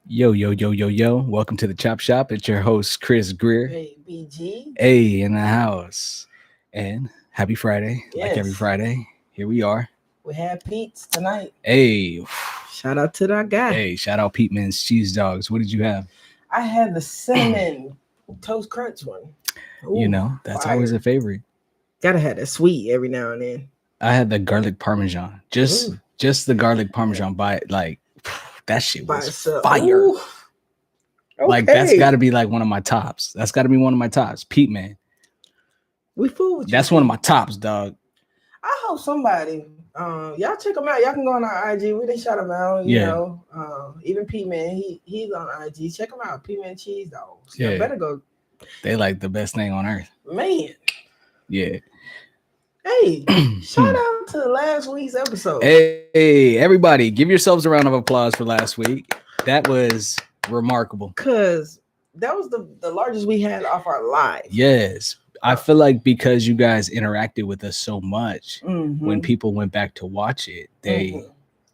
Yo, yo, yo, yo, yo. Welcome to the Chop Shop. It's your host, Kris Greer. Hey, BG. Hey, in the house. And happy Friday. Like every Yes, Friday, here we are. we had Pete's tonight. Hey, Shout out to that guy. hey, shout out Pete Man's Cheese Dogs. What did you have? I had the cinnamon toast crunch one. Ooh, That's fire. always a favorite. Gotta have that sweet every now and then. I had the garlic parmesan. Just Ooh, just the garlic parmesan by like that shit by was itself. fire. Ooh, Like that's okay. gotta be like one of my tops. That's gotta be one of my tops. Pete Man. We fool with you. That's one of my tops, dog. I hope somebody, y'all check him out. Y'all can go on our IG. We didn't shout him out. You Yeah. know, even Pete Man, he's on IG. Check him out. Pete Man Cheese Dogs. Y'all Yeah. better go, They like the best thing on earth. man. Yeah. Hey, shout out to last week's episode. Hey, everybody, give yourselves a round of applause for last week. That was remarkable. Because that was the largest we had off our live. Yes. I feel like because you guys interacted with us so much, Mhm. when people went back to watch it, Mhm.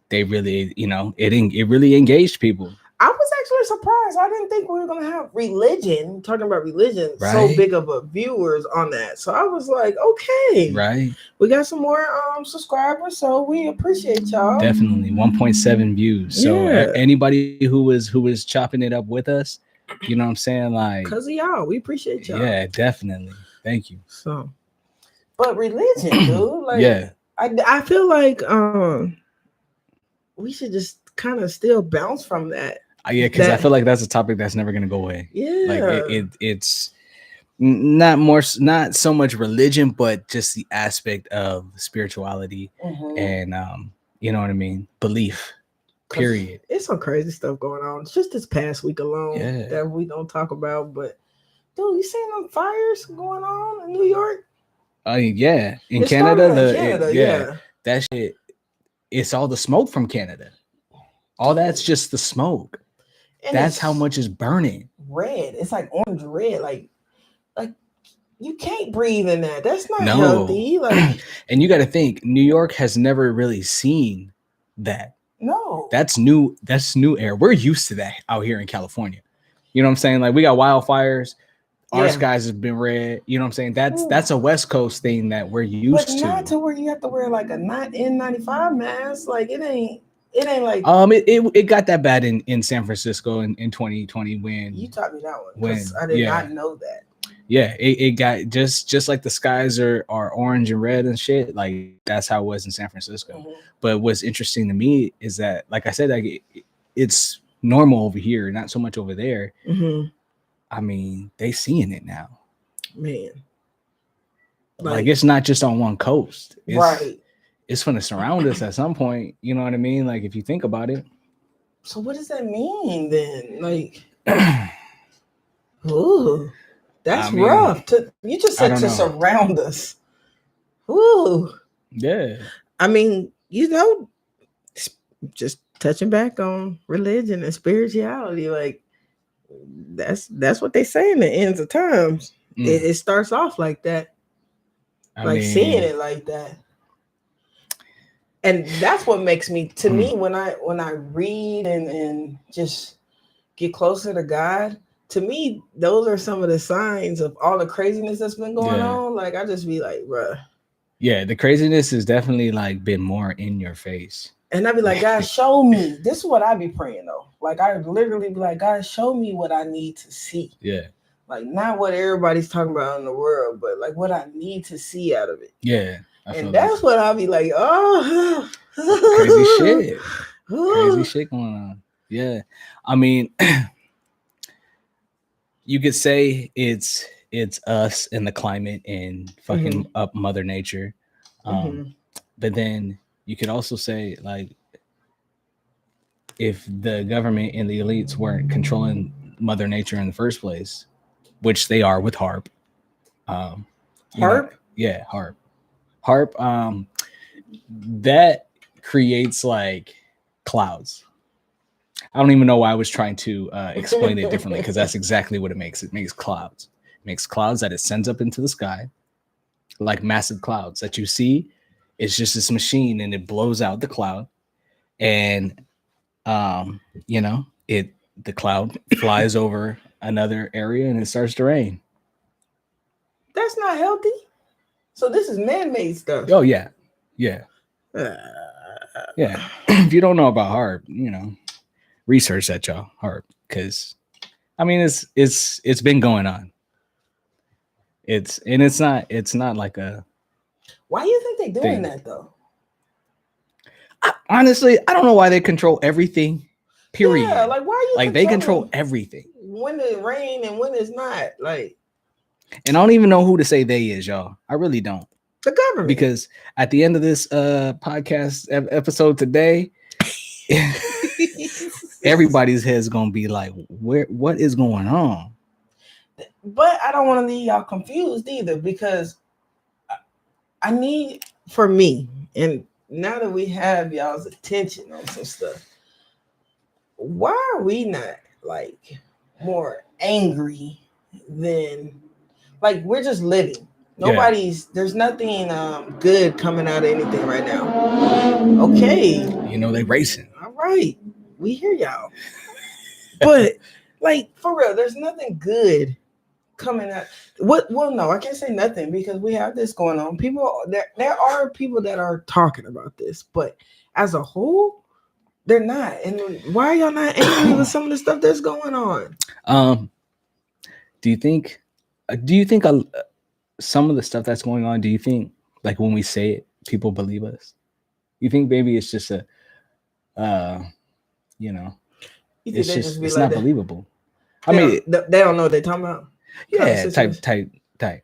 they really, it really engaged people. I was actually surprised. I didn't think we were gonna have religion, talking about religion, so Right. big of a viewers on that. So I was like, okay, Right? we got some more subscribers, so we appreciate y'all. Definitely 1.7 views. So Yeah. anybody who was chopping it up with us, you know what I'm saying? Like, Because of y'all, we appreciate y'all. yeah, definitely. Thank you. So, but religion, dude, like, Yeah. I feel like we should just kind of still bounce from that. Yeah, because I feel like that's a topic that's never gonna go away. Yeah, Like it's not so much religion, but just the aspect of spirituality and you know what I mean, belief. 'Cause Period. It's some crazy stuff going on. Just this past week alone Yeah. that we don't talk about. But dude, you seen them fires going on in New York? Yeah, in It Canada, started in Canada, yeah. that shit. It's all the smoke from Canada. All that's just the smoke. And That's it's how much is burning. red. It's like orange red. Like you can't breathe in that. That's not No. healthy. Like, and you got to think, New York has never really seen that. no. That's new air. We're used to that out here in California. You know what I'm saying? Like we got wildfires. Our Yeah. skies have been red. You know what I'm saying? Ooh. That's a West Coast thing that we're used But not to where you have to wear like a N95 mask. Like it ain't like it got that bad in San Francisco in 2020 when you taught me that one. when Because I did not know that. Yeah, it got just like the skies are orange and red and shit. Like that's how it was in San Francisco. Mhm. But what's interesting to me is that, like I said, like it's normal over here, not so much over there. Mhm. I mean, they seeing it now. Man. Like it's not just on one coast. Right. It's going to surround us at some point. You know what I mean? Like if you think about it. So what does that mean then? Like, ooh, that's rough. You just said to surround us. Ooh. Yeah. I mean, just touching back on religion and spirituality, like that's what they say in the ends of times. It starts off like that. Seeing it like that. And that's what makes me, to me, when I read and just get closer to God, to me, those are some of the signs of all the craziness that's been going on. Like I just be like, bruh. Yeah, the craziness has definitely like been more in your face. And I'd be like, God, show me. This is what I be praying though. Like I literally be like, God, show me what I need to see. Yeah. Like not what everybody's talking about in the world, but like what I need to see out of it. Yeah. And that's what I'll be like, oh, crazy shit. Crazy shit going on. Yeah. I mean, you could say it's us and the climate and fucking up Mother Nature. But then you could also say, like, if the government and the elites weren't controlling Mother Nature in the first place, which they are with HARP. HARP? Yeah, HARP. HARP, that creates like clouds. I don't even know why I was trying to explain it differently, because that's exactly what it makes. It makes clouds. It makes clouds that it sends up into the sky, like massive clouds that you see. It's just this machine, and it blows out the cloud, and the cloud flies over another area and it starts to rain. That's not healthy. So this is man-made stuff. Oh yeah. Yeah. If you don't know about HARP, research that, y'all. HARP, because I mean it's been going on. It's not like a. Why do you think they're doing that though? Honestly, I don't know why they control everything. Period. Yeah, like why are you like they control everything? When it rain and when it's not, like. And I don't even know who to say they is, y'all. I really don't. The government. Because at the end of this podcast episode today, everybody's head's gonna be like, what is going on? But I don't want to leave y'all confused either, because I need, for me, and now that we have y'all's attention on some stuff, why are we not like more angry than, like, we're just living? There's nothing good coming out of anything right now. Okay. They racing. All right. We hear y'all. But like, for real, there's nothing good coming out. Well, no, I can't say nothing because we have this going on. People, there are people that are talking about this, but as a whole, they're not. And why are y'all not angry with some of the stuff that's going on? Do you think some of the stuff that's going on, do you think, like, when we say it, people believe us? You think maybe it's just a, it's not believable. I mean, they don't know what they're talking about. Yeah, type.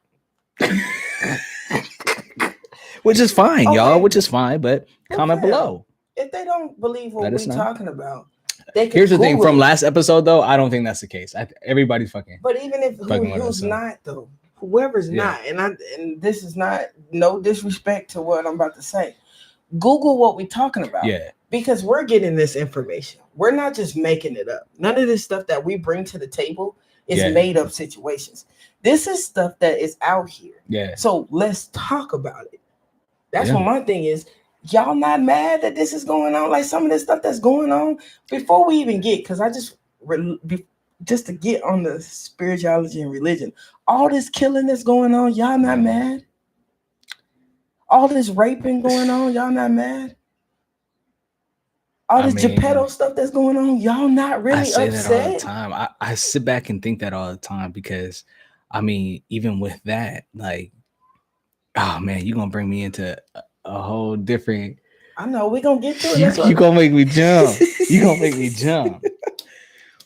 Which is fine, y'all. Which is fine, but comment below. If they don't believe what we're talking about, they can. Here's the thing from last episode, though. I don't think that's the case. Everybody's fucking. But even if who's not though, whoever's not, and this is not no disrespect to what I'm about to say. Google what we're talking about. Yeah. Because we're getting this information. We're not just making it up. None of this stuff that we bring to the table is made up situations. This is stuff that is out here. Yeah. So let's talk about it. That's what my thing is. Y'all not mad that this is going on? Like some of this stuff that's going on before we even get, because I just to get on the spirituality and religion, all this killing that's going on, y'all not mad? All this raping going on, y'all not mad? All this Geppetto stuff that's going on, y'all not really upset? I say that all the time. I sit back and think that all the time because, I mean, even with that, like, oh man, you're gonna bring me into a whole different. I know we're gonna get to it. You're gonna make me jump. You're gonna make me jump.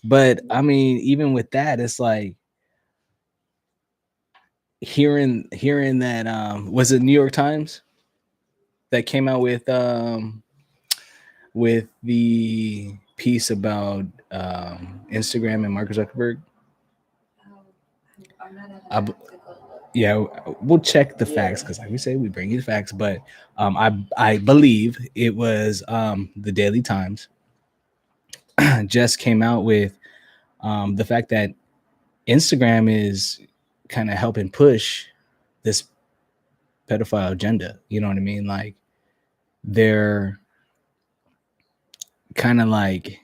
But I mean, even with that, it's like hearing that was it New York Times that came out with the piece about Instagram and Mark Zuckerberg. Yeah, we'll check the facts because, like we say, we bring you the facts. But I believe it was the Daily Times just came out with the fact that Instagram is kind of helping push this pedophile agenda. You know what I mean? Like they're kind of like,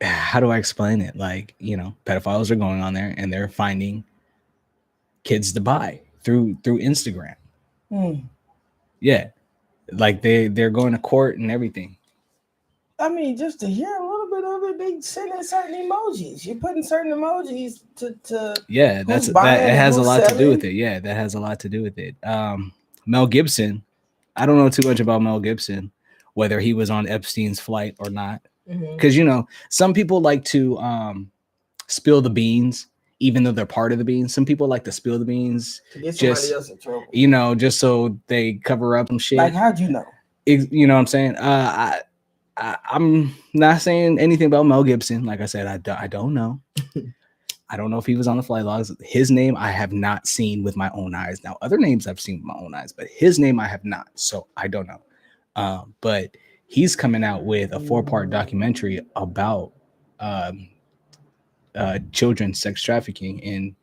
how do I explain it? Like, pedophiles are going on there and they're finding kids to buy through Instagram. Yeah, like they're going to court and everything. I mean, just to hear a little bit of it, they sending certain emojis. You're putting certain emojis to yeah, it has a lot to do with it. Yeah, that has a lot to do with it. Mel Gibson, I don't know too much about Mel Gibson, whether he was on Epstein's flight or not, because some people like to spill the beans. Even though they're part of the beans, some people like to spill the beans to get somebody else in trouble. Just so they cover up some shit. Like, how'd you know? You know what I'm saying? I'm not saying anything about Mel Gibson. Like I said, I don't know. I don't know if he was on the flight logs. His name I have not seen with my own eyes. Now, other names I've seen with my own eyes, but his name I have not. So I don't know. But he's coming out with a 4-part documentary about children's sex trafficking in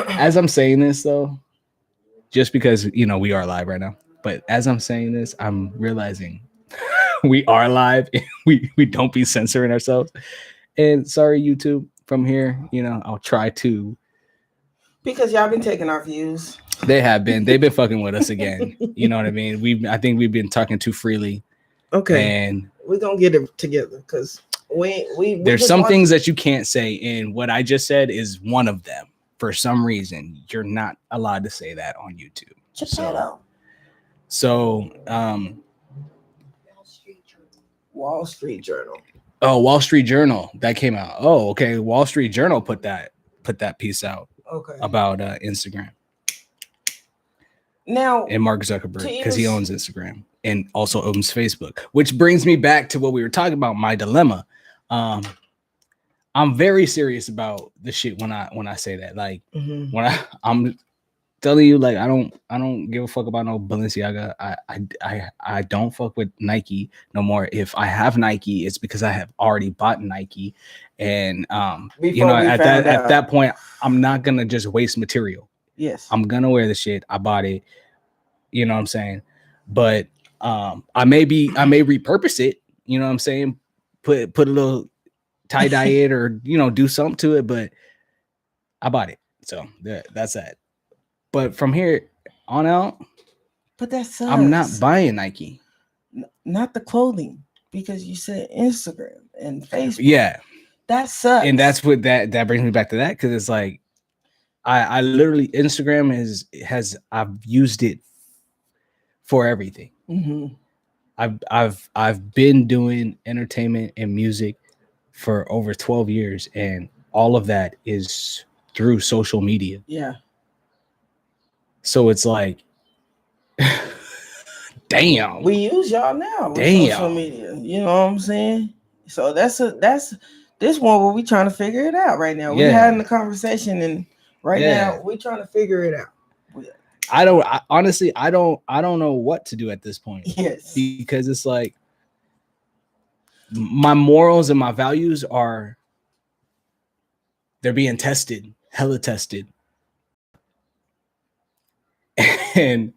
as I'm saying this though, just because we are live right now, but as I'm saying this, I'm realizing we are live. And we don't be censoring ourselves. And sorry, YouTube. From here, I'll try to. Because y'all been taking our views. They've been fucking with us again. You know what I mean? I think we've been talking too freely. Okay. And we're gonna get it together because we there's some things that you can't say, and what I just said is one of them. For some reason, you're not allowed to say that on YouTube. So Wall Street Journal. Oh, Wall Street Journal, that came out. Oh, okay. Wall Street Journal put that piece out. Okay. About Instagram. Now, and Mark Zuckerberg, because he owns Instagram and also owns Facebook, which brings me back to what we were talking about, my dilemma. I'm very serious about the shit when I say that. Like when I'm telling you, like I don't give a fuck about no Balenciaga. I don't fuck with Nike no more. If I have Nike, it's because I have already bought Nike, and at that point, I'm not gonna just waste material. Yes, I'm gonna wear the shit. I bought it. You know what I'm saying? But I may repurpose it. You know what I'm saying? Put a little tie dye it or do something to it. But I bought it, so that's that. But from here on out, but that sucks. I'm not buying Nike. Not the clothing, because you said Instagram and Facebook. Yeah, that sucks. And that's what that brings me back to that, because it's like I literally Instagram I've used it for everything. I've been doing entertainment and music for over 12 years, and all of that is through social media. Yeah. So it's like, damn. We use y'all now with social media. You know what I'm saying? So that's this one where we trying to figure it out right now. We're having the conversation, and now we're trying to figure it out. Honestly, I don't know what to do at this point. Yes. Because it's like my morals and my values they're being tested, hella tested. And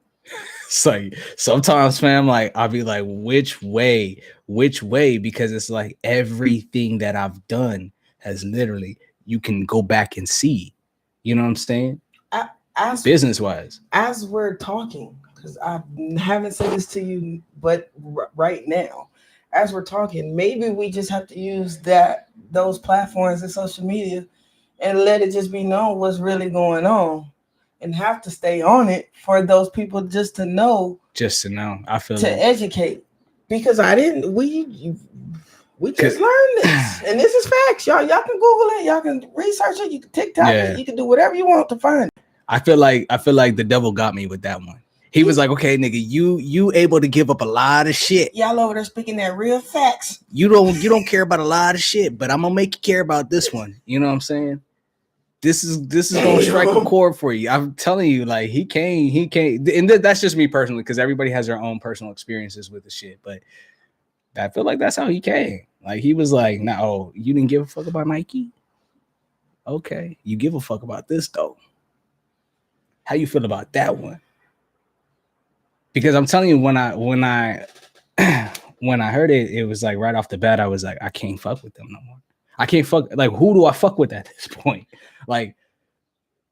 it's like sometimes, fam, like I'll be like, which way? Because it's like everything that I've done has literally, you can go back and see. You know what I'm saying? Business wise, as we're talking, because I haven't said this to you, but right now, as we're talking, maybe we just have to use those platforms and social media and let it just be known what's really going on. And have to stay on it for those people just to know. I feel to educate, because we just learned this, and this is facts, y'all. Y'all can Google it, y'all can research it, you can TikTok it, you can do whatever you want to find it. I feel like the devil got me with that one. He was like, okay, nigga, you able to give up a lot of shit. Y'all over there speaking that real facts. You don't care about a lot of shit, but I'm gonna make you care about this one. You know what I'm saying? This is gonna strike a chord for you. I'm telling you, like he came, and that's just me personally, because everybody has their own personal experiences with the shit. But I feel like that's how he came. Like he was like, "No, you didn't give a fuck about Nike. Okay, you give a fuck about this though. How you feel about that one?" Because I'm telling you, when I heard it, it was like right off the bat, I was like, I can't fuck with them no more. I can't fuck. Like, who do I fuck with at this point? Like,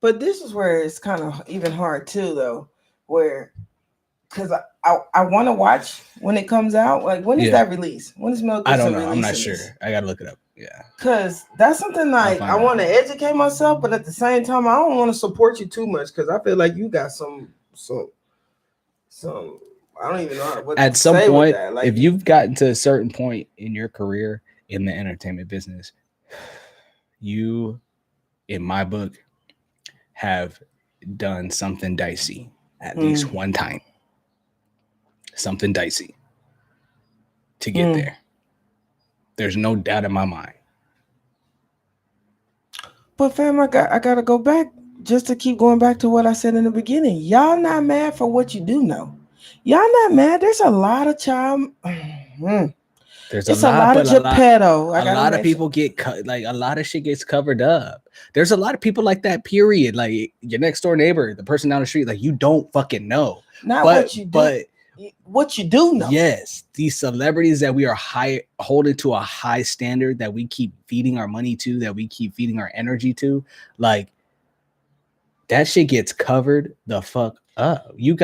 but this is where it's kind of even hard too, though, because I want to watch when it comes out. Like, when is that release? When is Mel Gibson? I don't know. I'm not sure. I gotta look it up. Yeah, because that's something like I want to educate myself, but at the same time, I don't want to support you too much, because I feel like you got some. I don't even know what. At some point, like, if you've gotten to a certain point in your career in the entertainment business, you, in my book, have done something dicey at least one time. Something dicey to get there. There's no doubt in my mind. But fam, I gotta go back just to keep going back to what I said in the beginning. Y'all not mad for what you do know. Y'all not mad. There's a lot of child. There's a lot of Geppetto. A lot of people get cut. Like a lot of shit gets covered up. There's a lot of people like that. Period. Like your next door neighbor, the person down the street. Like you don't fucking know. What you do. what you do know. Yes, these celebrities that we are holding to a high standard, that we keep feeding our money to, that we keep feeding our energy to, like that shit gets covered the fuck up. You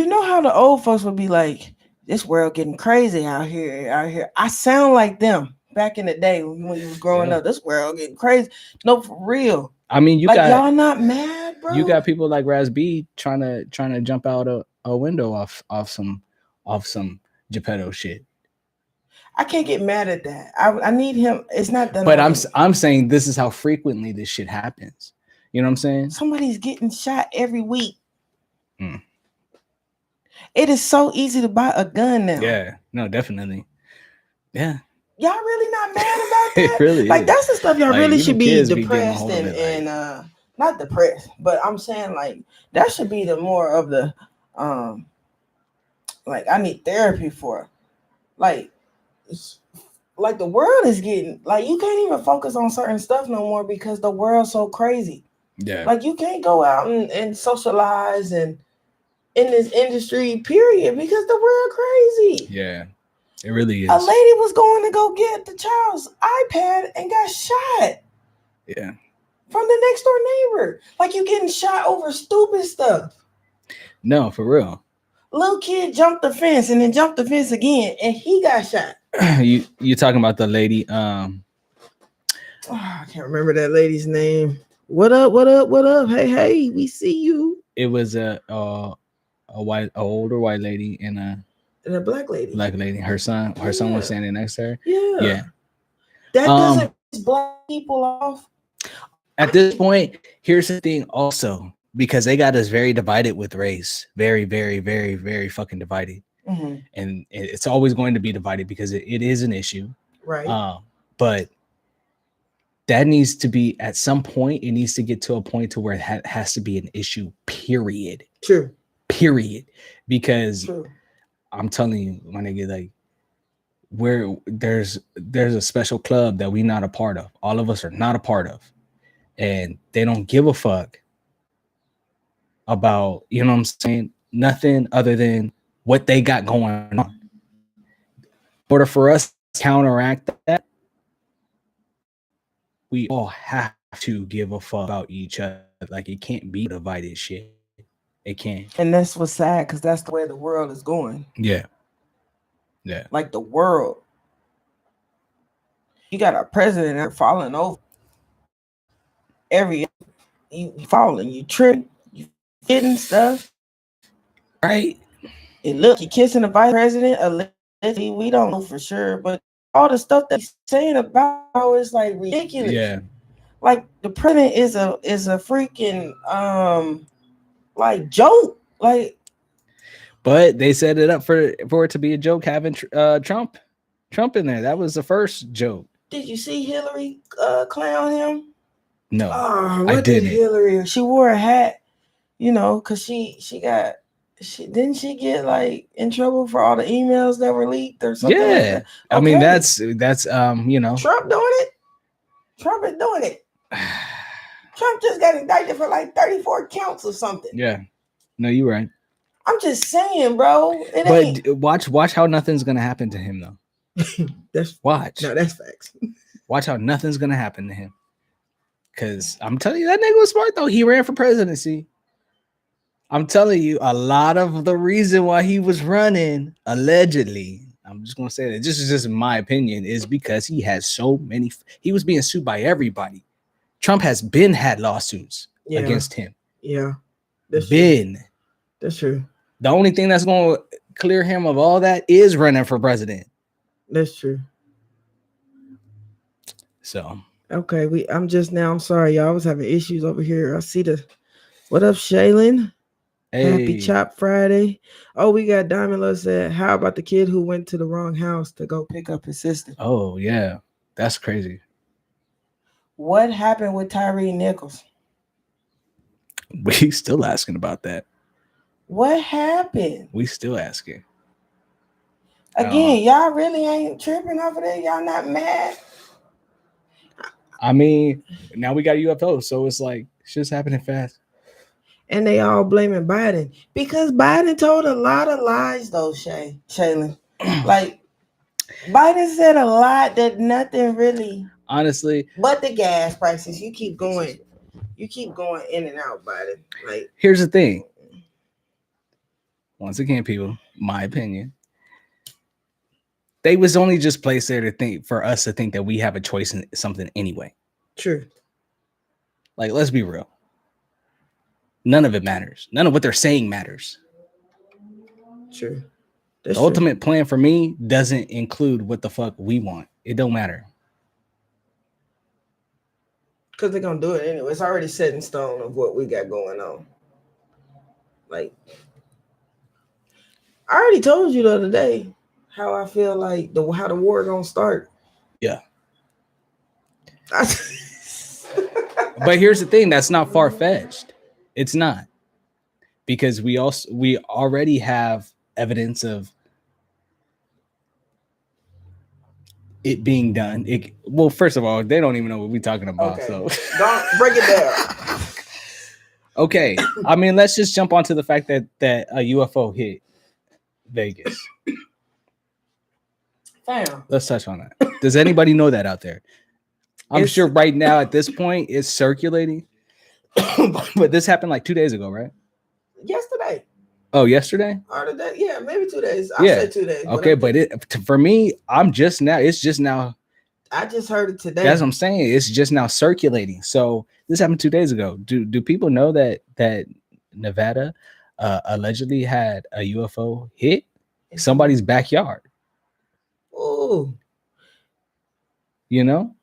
know how the old folks would be like, this world getting crazy out here. I sound like them back in the day when you was growing up. This world getting crazy. No, for real. I mean, y'all not mad, bro. You got people like Raz B trying to jump out a window off some Geppetto shit. I can't get mad at that. I need him. It's not that. But I'm saying this is how frequently this shit happens. You know what I'm saying? Somebody's getting shot every week. It is so easy to buy a gun now. Yeah, no, definitely. Yeah. Y'all really not mad about that? It really like is. That's the stuff y'all like, really should be depressed and not depressed, but I'm saying like that should be the more of the like I need therapy for like the world is getting like you can't even focus on certain stuff no more because the world's so crazy. Yeah. Like you can't go out and socialize and in this industry, period, because the world crazy. Yeah, it really is. A lady was going to go get the child's iPad and got shot. Yeah. From the next door neighbor. Like you getting shot over stupid stuff. No, for real. Little kid jumped the fence and then jumped the fence again and he got shot. You talking about the lady? I can't remember that lady's name. What up? Hey, we see you. It was a older white lady and a black lady. Her son was standing next to her. Yeah. That doesn't piss black people off. At this point, here's the thing also, because they got us very divided with race. Very, very, very, very fucking divided. Mm-hmm. And it's always going to be divided because it is an issue. Right. But that needs to be, at some point, it needs to get to a point to where it has to be an issue, period. True. Period. Because I'm telling you, my nigga, like, where there's a special club that we're not a part of. All of us are not a part of. And they don't give a fuck about, you know what I'm saying? Nothing other than what they got going on. In order for us to counteract that, we all have to give a fuck about each other. Like, it can't be divided shit. It can't. And that's what's sad, because that's the way the world is going. Yeah. Yeah. Like the world. You got a president that's falling over. You falling, you tripping, you hitting stuff. Right. And look, you kissing the vice president. Allegedly, we don't know for sure, but all the stuff that he's saying about is like ridiculous. Yeah. Like the president is a freaking like joke. Like, but they set it up for it to be a joke having Trump in there. That was the first joke. Did you see Hillary clown him? No, I didn't. Hillary, she wore a hat, you know, because she didn't she get like in trouble for all the emails that were leaked or something? Yeah, like that? Okay. I mean that's you know, Trump doing it. Trump is doing it. Trump just got indicted for like 34 counts or something. Yeah, no, you're right. I'm just saying, bro. But watch how nothing's gonna happen to him though. That's facts. Watch how nothing's gonna happen to him. Cause I'm telling you, that nigga was smart though. He ran for presidency. I'm telling you, a lot of the reason why he was running, allegedly, I'm just gonna say that this is just my opinion, is because he has so many. He was being sued by everybody. Trump has had lawsuits against him. Yeah, That's true. The only thing that's gonna clear him of all that is running for president. That's true. So. Okay, I'm sorry, y'all. I was having issues over here. I see what up, Shaylin? Hey. Happy Chop Friday. Oh, we got Diamond Love said, how about the kid who went to the wrong house to go pick up his sister? Oh, yeah. That's crazy. What happened with Tyree Nichols? We still asking about that. What happened? We still asking. Again, y'all really ain't tripping over there? Y'all not mad? I mean, now we got UFO, so it's like shit's happening fast. and they all blaming Biden because Biden told a lot of lies though, Shaylin. Like Biden said a lot that nothing really Honestly, but the gas prices. You keep going in and out, Biden. Like here's the thing. Once again, people, my opinion. They was only just placed there to think for us to think that we have a choice in something anyway. true. Like, let's be real. None of it matters. None of what they're saying matters. True. The ultimate plan for me doesn't include what the fuck we want. It don't matter. Because they're going to do it anyway. It's already set in stone of what we got going on. Like, I already told you the other day how I feel like how the war going to start. Yeah. But here's the thing. That's not far-fetched. It's not. Because we already have evidence of it being done. Well, first of all, they don't even know what we're talking about. Okay. So don't break it down. Okay. I mean, let's just jump onto the fact that a UFO hit Vegas. Damn. Let's touch on that. Does anybody know that out there? I'm sure right now at this point it's circulating. But this happened like 2 days ago, right? Yesterday. Oh, yesterday? Or today? Yeah, maybe 2 days. I said 2 days. Okay, but for me, it's just now. I just heard it today. That's what I'm saying. It's just now circulating. So this happened 2 days ago. Do people know that Nevada allegedly had a UFO hit somebody's backyard? Oh. You know?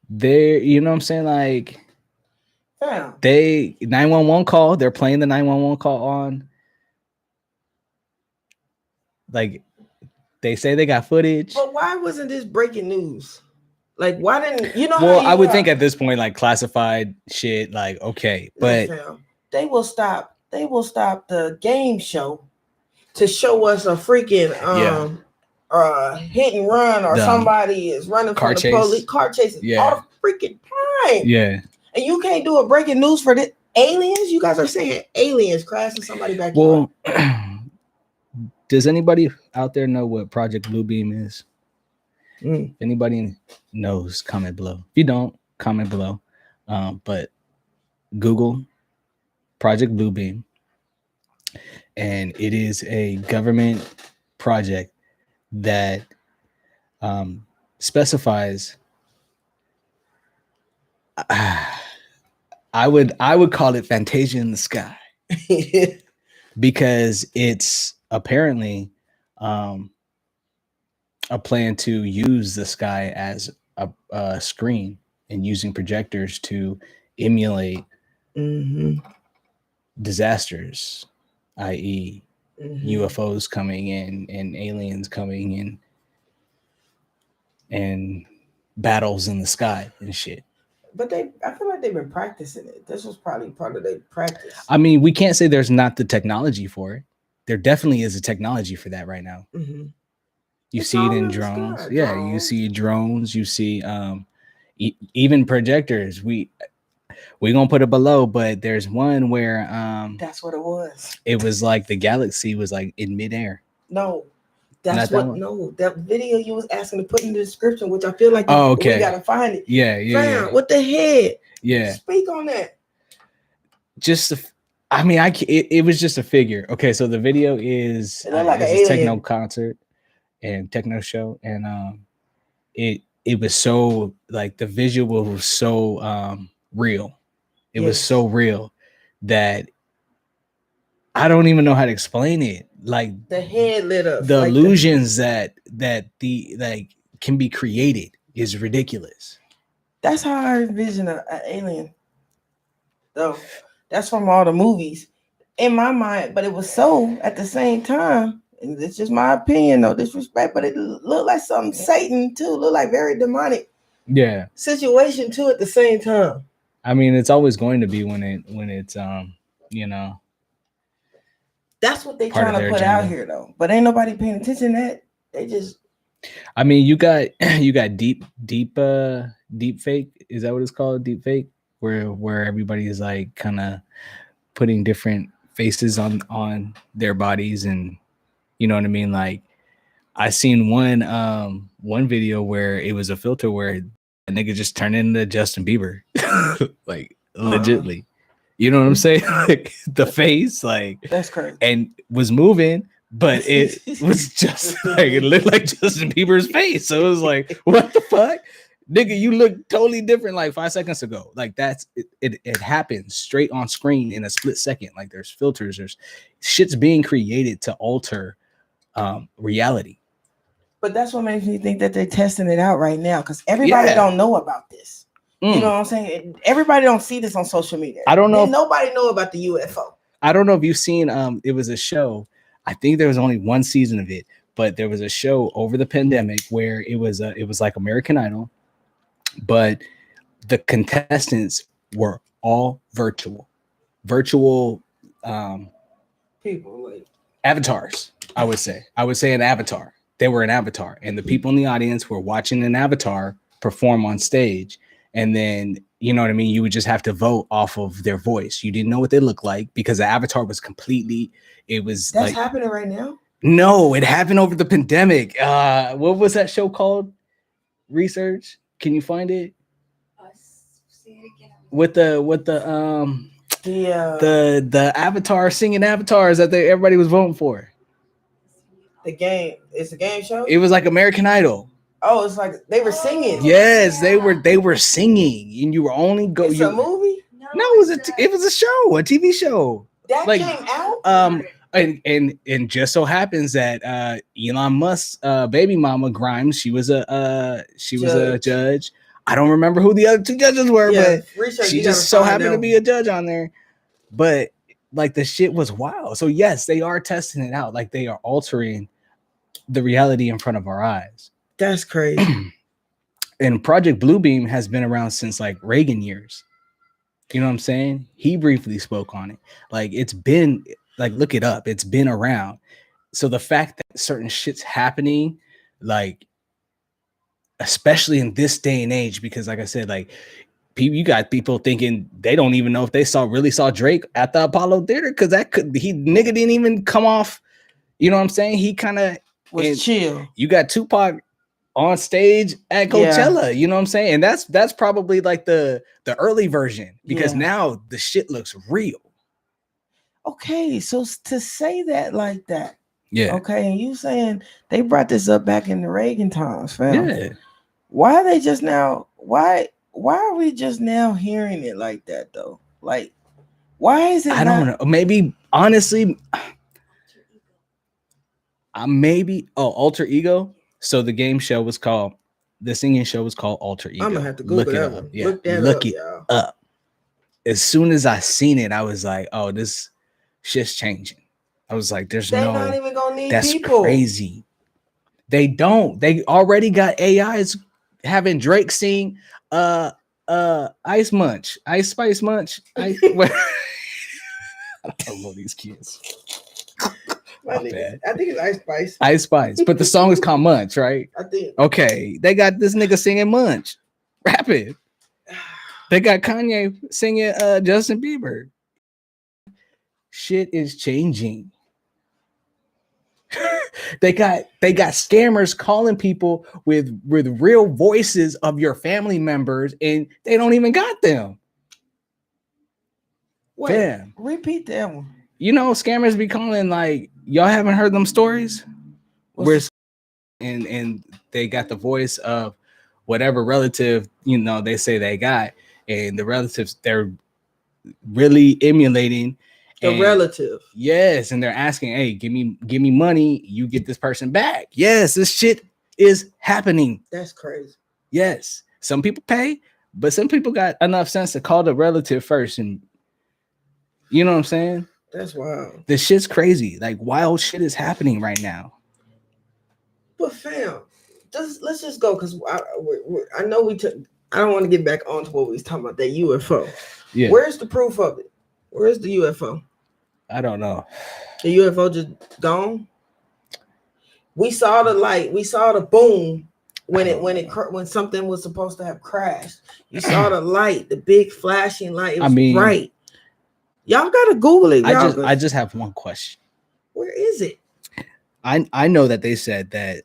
You know what I'm saying? Like, they 911 call. They're playing the 911 call on. Like, they say they got footage. But why wasn't this breaking news? Like, why didn't you know? Well, I would think at this point, like classified shit, like okay, but they will stop. They will stop the game show to show us a freaking hit and run or somebody is running from the police. Car chases all the freaking time. Yeah. And you can't do a breaking news for the aliens? You guys are saying aliens crashing somebody back. Well, does anybody out there know what Project Bluebeam is? If anybody knows, comment below. If you don't, comment below. But Google Project Bluebeam. And it is a government project that specifies I would call it Fantasia in the Sky. Because it's apparently a plan to use the sky as a screen and using projectors to emulate disasters, i.e. UFOs coming in and aliens coming in and battles in the sky and shit. But I feel like they've been practicing it. This was probably part of their practice. I mean, we can't say there's not the technology for it. There definitely is a technology for that right now. You see it in drones. Yeah, you see drones. You see even projectors. We're gonna put it below, but there's one where that's what it was. It was like the galaxy was like in midair. No. That's that video you was asking to put in the description, which I feel like we gotta find it. Yeah. What the heck? Yeah. Speak on that. It was just a figure. Okay, so the video is a techno concert and techno show, and it was so like the visual was so real. It was so real that I don't even know how to explain it. Like the head lit up. The illusions that can be created is ridiculous. That's how I envision an alien. So that's from all the movies in my mind. But it was so at the same time, and it's just my opinion, no disrespect, but it looked like something Satan too. Looked like very demonic. Yeah. Situation too at the same time. I mean, it's always going to be when it's That's what they trying to put out here though. But ain't nobody paying attention to that. They just I mean, you got deep fake. Is that what it's called? Deep fake? Where everybody is like kind of putting different faces on their bodies, and you know what I mean. Like I seen one video where it was a filter where a nigga just turned into Justin Bieber, like legitly. You know what I'm saying? Like the face, like that's crazy, and was moving, but it was just like it looked like Justin Bieber's face. So it was like, what the fuck? Nigga, you look totally different like 5 seconds ago. Like that's it happens straight on screen in a split second. Like there's filters, there's shit's being created to alter reality. But that's what makes me think that they're testing it out right now, because everybody don't know about this. You know what I'm saying? Everybody don't see this on social media. I don't know. Nobody know about the UFO. I don't know if you've seen it was a show. I think there was only one season of it, but there was a show over the pandemic where it was like American Idol, but the contestants were all virtual people, like avatars. I would say an avatar. They were an avatar, and the people in the audience were watching an avatar perform on stage. And then, you know what I mean? You would just have to vote off of their voice. You didn't know what they looked like because the avatar was completely, that's like, happening right now? No, it happened over the pandemic. What was that show called? Research? Can you find it? Say it again. With the avatar singing avatars that everybody was voting for. The game. It's a game show? It was like American Idol. Oh, it's like they were singing. Yes, they were singing, and you were only go. It's a movie? No, it was a show, a TV show. That like, came out. And just so happens that Elon Musk's baby mama Grimes, she was a judge. I don't remember who the other two judges were, but she just so happened to be a judge on there. But like the shit was wild. So yes, they are testing it out. Like they are altering the reality in front of our eyes. That's crazy. And Project Bluebeam has been around since like Reagan years. You know what I'm saying? He briefly spoke on it. Like it's been like, look it up. It's been around. So the fact that certain shit's happening, like, especially in this day and age, because like I said, like you got people thinking they don't even know if they really saw Drake at the Apollo Theater, because nigga didn't even come off. You know what I'm saying? He kind of was chill. You got Tupac on stage at Coachella, you know what I'm saying? And that's probably like the early version, because now the shit looks real. Okay, so to say that like that, okay, and you saying they brought this up back in the Reagan times, fam. Yeah. Why are they just now? Why are we just now hearing it like that though? Like, why is it? I don't know. Maybe honestly, maybe Alter Ego. So the singing show was called Alter Ego. I'm gonna have to Google that one. Yeah. Look it up. As soon as I seen it, I was like, oh, this shit's changing. I was like, they're not even gonna need that's people. Crazy. They don't. They already got AIs having Drake sing Ice Spice Munch. I don't know these kids. I think it's Ice Spice. Ice Spice, but the song is called Munch, right? I think. Okay, they got this nigga singing Munch, rapping. They got Kanye singing Justin Bieber. Shit is changing. They got scammers calling people with real voices of your family members, and they don't even got them. Wait, damn. Repeat that one. You know, scammers be calling like, y'all haven't heard them stories? And they got the voice of whatever relative, you know, they say they got, and the relatives, they're really emulating the relative. Yes, and they're asking, hey, give me money, you get this person back. Yes, this shit is happening. That's crazy. Yes. Some people pay, but some people got enough sense to call the relative first, and you know what I'm saying? That's wild. This shit's crazy. Like wild shit is happening right now. But fam, let's just go, because I know we took. I don't want to get back onto what we was talking about, that UFO. Yeah. Where's the proof of it? Where's the UFO? I don't know. The UFO just gone. We saw the light. We saw the boom when something was supposed to have crashed. You saw the light, the big flashing light. It was bright. Y'all gotta Google it. I just have one question. Where is it? I know that they said that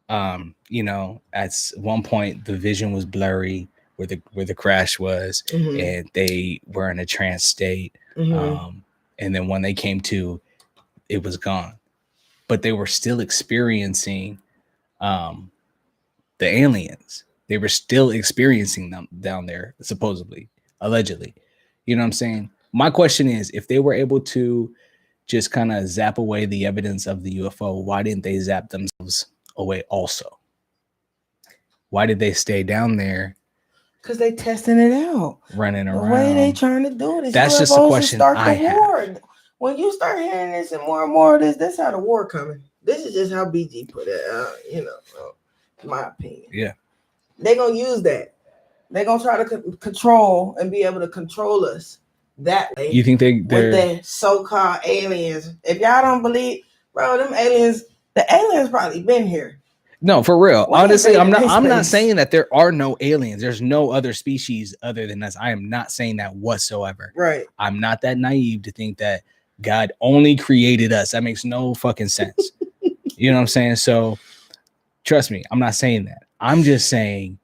at one point the vision was blurry where the crash was, and they were in a trance state. And then when they came to, it was gone. But they were still experiencing the aliens. They were still experiencing them down there, supposedly, allegedly. You know what I'm saying? My question is, if they were able to just kind of zap away the evidence of the UFO, why didn't they zap themselves away also? Why did they stay down there? Because they testing it out. Running around. The way they trying to do it is that's UFOs just a question start I the war. When you start hearing this and more of this, that's how the war coming. This is just how BG put it out, in my opinion. Yeah. They're going to use that. They're going to try to control and be able to control us that way. You think they're with the so-called aliens? If y'all don't believe, bro, them aliens, the aliens probably been here. No, for real. Honestly, I'm not saying that there are no aliens. There's no other species other than us. I am not saying that whatsoever. Right. I'm not that naive to think that God only created us. That makes no fucking sense. You know what I'm saying? So trust me, I'm not saying that. I'm just saying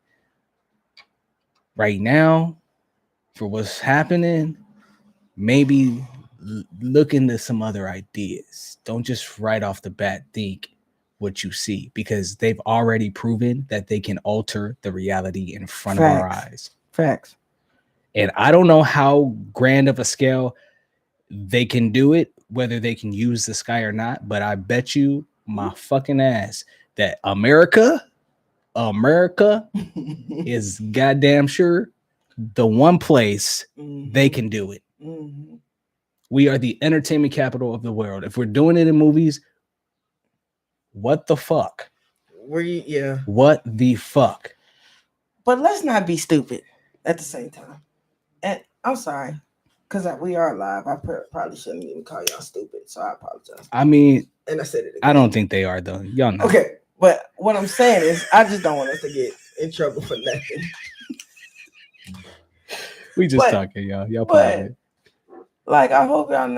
right now, for what's happening, maybe look into some other ideas. Don't just right off the bat think what you see, because they've already proven that they can alter the reality in front of our eyes. Facts. And I don't know how grand of a scale they can do it, whether they can use the sky or not, but I bet you my fucking ass that America is goddamn sure the one place they can do it. We are the entertainment capital of the world. If we're doing it in movies, what the fuck? What the fuck? But let's not be stupid at the same time. And I'm sorry, because we are live. I probably shouldn't even call y'all stupid, so I apologize. I mean, and I said it again. I don't think they are, though. Y'all know. Okay, but what I'm saying is, I just don't want us to get in trouble for nothing. We just talking, y'all. Y'all probably. Like, I hope y'all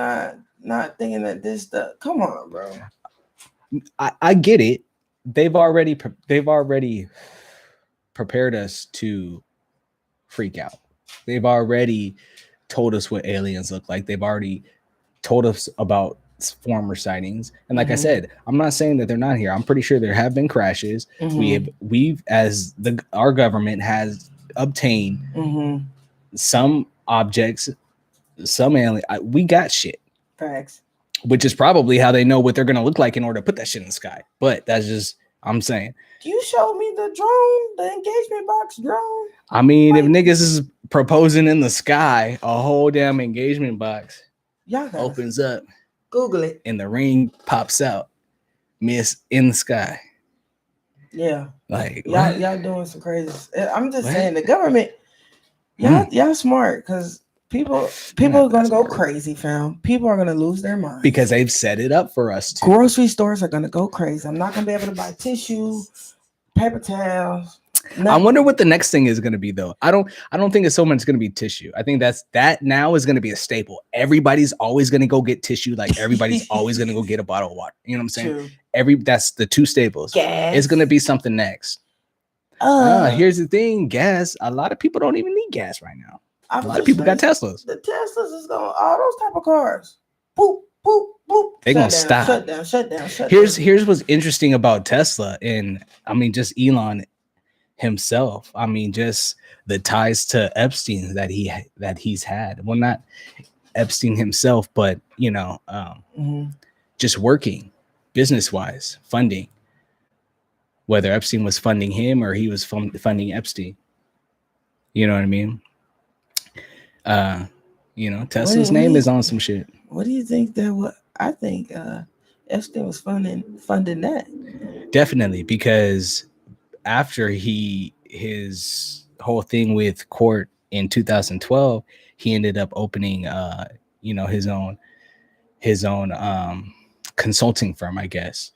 not thinking that this stuff. Come on, bro. I get it. They've already prepared us to freak out. They've already told us what aliens look like. They've already told us about former sightings. And like I said, I'm not saying that they're not here. I'm pretty sure there have been crashes. We've as our government has obtained some objects, some alien. We got shit. Facts. Which is probably how they know what they're going to look like in order to put that shit in the sky. But that's just, I'm saying. You showed me the drone, the engagement box drone. I mean, if niggas is proposing in the sky, a whole damn engagement box opens up. Google it. And the ring pops out. Miss in the sky. Yeah. Like, y'all doing some crazy. I'm just saying, the government, y'all smart, because People are gonna go crazy, fam. People are gonna lose their minds because they've set it up for us to. Grocery stores are gonna go crazy. I'm not gonna be able to buy tissue, paper towels. Nothing. I wonder what the next thing is gonna be, though. I don't think it's so much gonna be tissue. I think that now is gonna be a staple. Everybody's always gonna go get tissue. Like everybody's always gonna go get a bottle of water. You know what I'm saying? True. That's the two staples. Gas. It's gonna be something next. Here's the thing: gas. A lot of people don't even need gas right now. A lot of people got Teslas. The Teslas is going all those type of cars. Boop, boop, boop. They're gonna stop. Shut down. Here's what's interesting about Tesla, and I mean just Elon himself. I mean just the ties to Epstein that he's had. Well, not Epstein himself, but just working business wise, funding. Whether Epstein was funding him or he was funding Epstein. You know what I mean? Tesla's name is on some shit. What do you think that what I think Epstein was funding that? Definitely, because after his whole thing with court in 2012, he ended up opening his own consulting firm, I guess,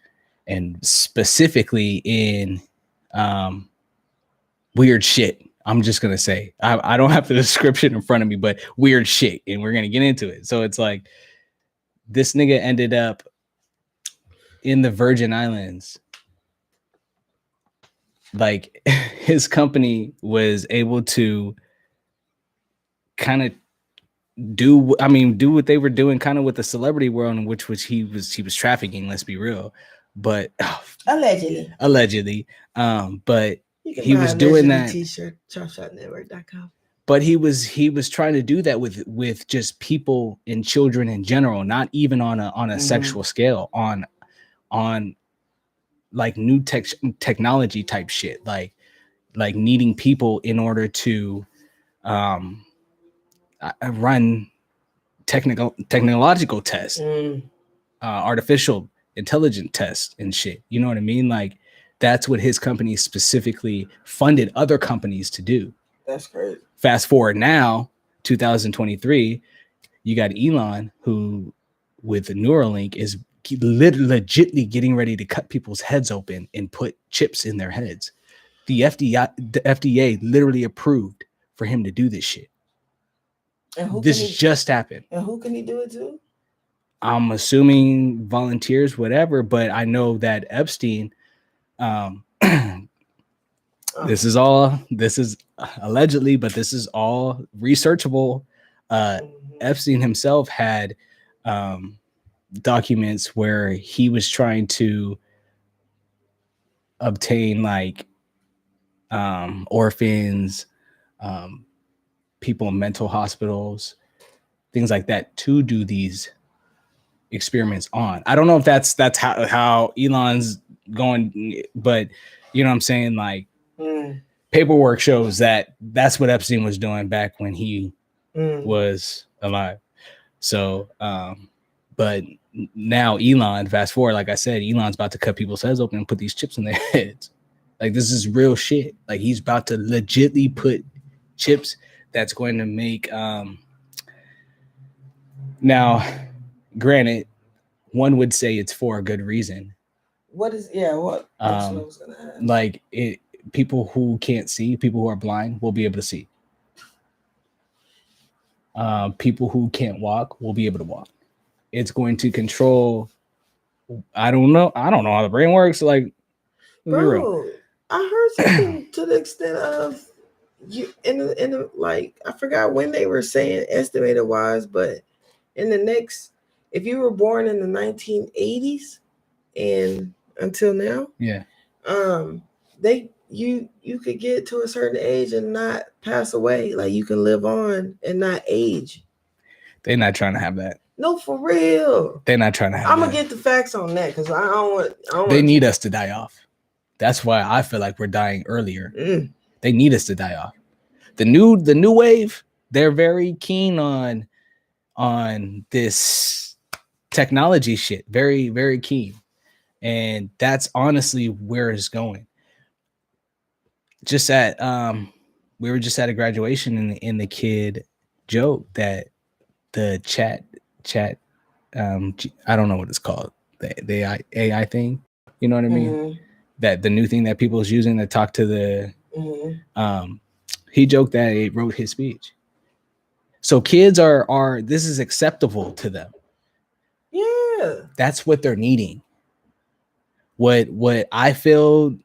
and specifically in weird shit. I'm just gonna say I don't have the description in front of me, but weird shit, and we're gonna get into it. So it's like this nigga ended up in the Virgin Islands. Like his company was able to kind of do what they were doing kind of with the celebrity world, in which he was trafficking, let's be real. But allegedly. But he was doing that t-shirt, ChopShopNetwork.com. But he was trying to do that with just people and children in general, not even on a sexual scale, on like new technology type shit, like needing people in order to run technological tests, artificial intelligence tests and shit. You know what I mean? Like that's what his company specifically funded other companies to do. That's great. Fast forward now, 2023, you got Elon, who with the Neuralink is legitly getting ready to cut people's heads open and put chips in their heads. The FDA literally approved for him to do this shit. And this just happened. And who can he do it to? I'm assuming volunteers, whatever, but I know that Epstein, this is allegedly, but this is all researchable. Epstein himself had documents where he was trying to obtain like orphans, people in mental hospitals, things like that, to do these experiments on. I don't know if that's how Elon's going, but you know what I'm saying? Like paperwork shows that that's what Epstein was doing back when he was alive. So, but now Elon, fast forward, like I said, Elon's about to cut people's heads open and put these chips in their heads. Like this is real shit. Like he's about to legitly put chips that's going to make now granted, one would say it's for a good reason. What is what I was gonna ask. Like it, people who can't see, people who are blind will be able to see. People who can't walk will be able to walk. It's going to control. I don't know how the brain works. Like, bro, I heard something to the extent of you in the like I forgot when they were saying estimated wise, but in the next, if you were born in the 1980s and until now, you could get to a certain age and not pass away. Like you can live on and not age. They're not trying to have that. No, for real. They're not trying to have I'm gonna get the facts on that because I don't want. They need us to die off. That's why I feel like we're dying earlier. They need us to die off. The new wave, they're very keen on this technology shit. Very, very keen. And that's honestly where it's going. Just at we were just at a graduation and the kid joked that the chat I don't know what it's called, the AI thing, you know what I mean, that the new thing that people is using to talk to the he joked that it wrote his speech. So kids are this is acceptable to them. Yeah, that's what they're needing. What I feel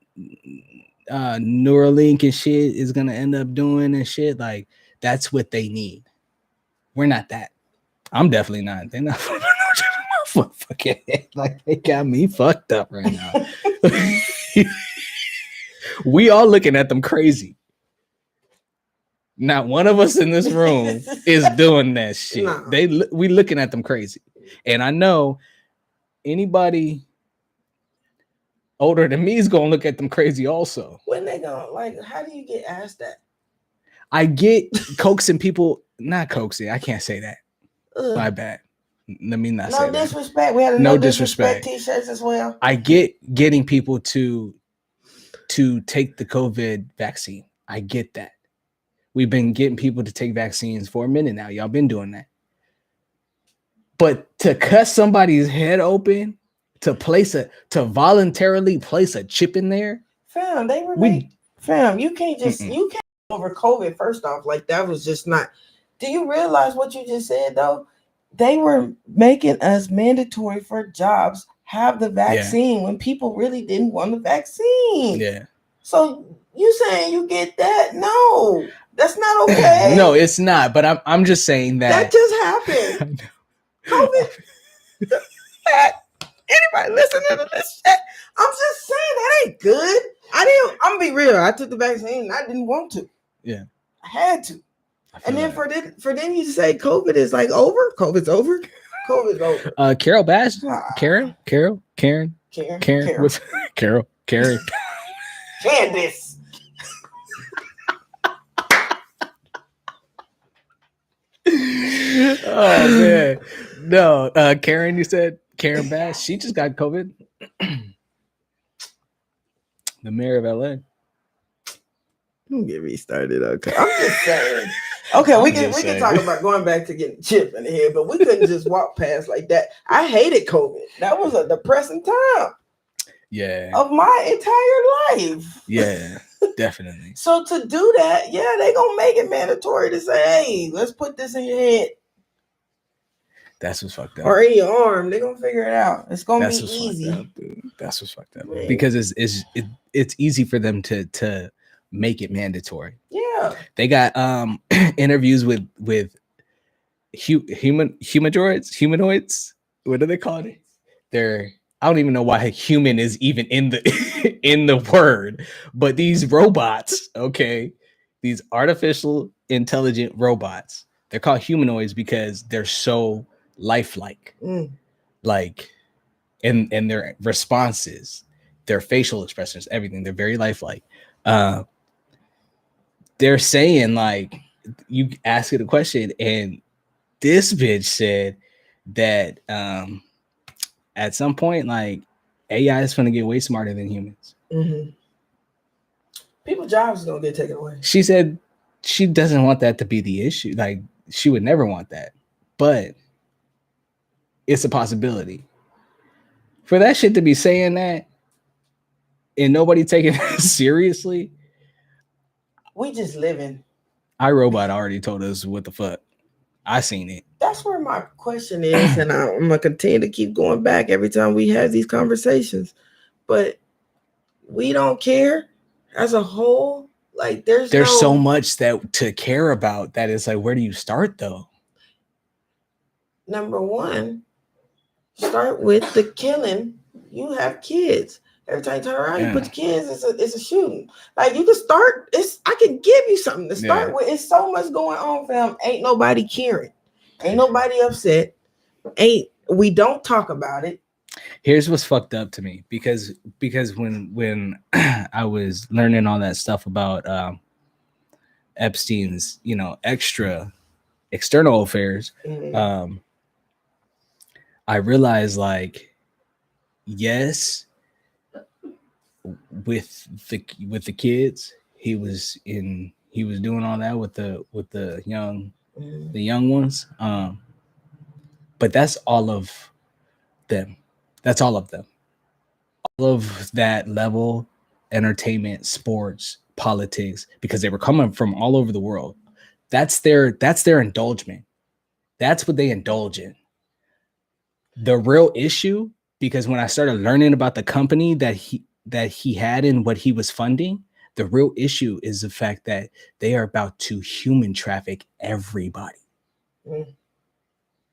Neuralink and shit is gonna end up doing and shit, like that's what they need. We're not that. I'm definitely not. They're not fucking like they got me fucked up right now. We all looking at them crazy. Not one of us in this room is doing that shit. No. We looking at them crazy. And I know anybody older than me is gonna look at them crazy also. When they gonna like, how do you get asked that? I get coaxing people, not coaxing. I can't say that. My bad. Let me not say that. No disrespect. We had no disrespect t-shirts as well. I get getting people to take the COVID vaccine. I get that. We've been getting people to take vaccines for a minute now. Y'all been doing that. But to cut somebody's head open, to voluntarily place a chip in there, fam, you can't just you can't over COVID. First off, like that was just not. Do you realize what you just said though? They were making us mandatory for jobs have the vaccine when people really didn't want the vaccine. Yeah. So you saying you get that? No, that's not okay. No, it's not. But I'm just saying that just happened. COVID. Anybody listening to this shit? I'm just saying that ain't good. I'm gonna be real. I took the vaccine and I didn't want to. Yeah. I had to. And then for then you say COVID is like over? COVID's over? COVID's over. Carol Bash. Karen. What's Carol? Karen. Candace. Oh man. No, Karen, you said Karen Bass. She just got COVID. The mayor of LA. Don't get me started, okay. I'm just saying. Okay, we can talk about going back to getting chip in the head, but we couldn't just walk past like that. I hated COVID. That was a depressing time. Yeah. Of my entire life. Yeah, definitely. So to do that, yeah, they gonna make it mandatory to say, hey, let's put this in your head. That's what's fucked up. Or in your arm. They're gonna figure it out. It's gonna be easy. Up, that's what's fucked up. Man. Because it's easy for them to make it mandatory. Yeah. They got interviews with humanoids. What do they call it? I don't even know why human is even in the in the word, but these robots, okay, these artificial intelligent robots, they're called humanoids because they're so lifelike, like in their responses, their facial expressions, everything. They're very lifelike. They're saying like you ask it a question, and this bitch said that at some point, like AI is going to get way smarter than humans. Mm-hmm. People's jobs are going to get taken away. She said she doesn't want that to be the issue. Like she would never want that, but it's a possibility for that shit to be saying that and nobody taking it seriously. We just living. iRobot already told us what the fuck. I seen it. That's where my question is, and I'm gonna continue to keep going back every time we have these conversations. But we don't care as a whole. Like there's so much that to care about that is like, where do you start though? Number one, start with the killing. You have kids. Every time you turn around, you put your kids, it's a shooting. Like you can start, I can give you something to start with. It's so much going on, fam. Ain't nobody caring. Ain't nobody upset. We don't talk about it. Here's what's fucked up to me because when I was learning all that stuff about Epstein's, external affairs, I realized like, yes, with the kids, he was doing all that with the young ones, but that's all of them. That's all of them. All of that level, entertainment, sports, politics, because they were coming from all over the world. That's their indulgement. That's what they indulge in. The real issue, because when I started learning about the company that he had and what he was funding, the real issue is the fact that they are about to human traffic everybody.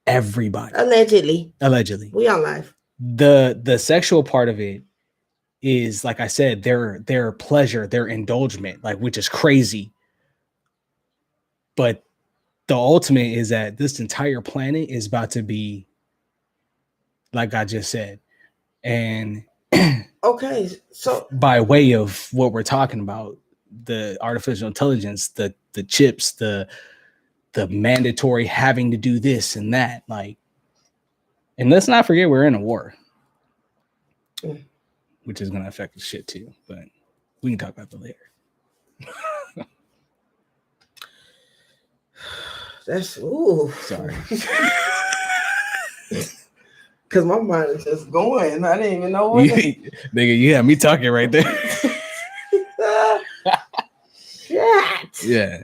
Everybody. Allegedly. We on live. The sexual part of it is, like I said, their pleasure, their indulgement, like, which is crazy. But the ultimate is that this entire planet is about to be, like I just said, and okay, so by way of what we're talking about, the artificial intelligence, the chips, the mandatory having to do this and that, like, and let's not forget we're in a war, which is going to affect the shit too, but we can talk about that later. That's sorry. Because my mind is just going. I didn't even know what nigga, you had me talking right there. Shit. Yeah.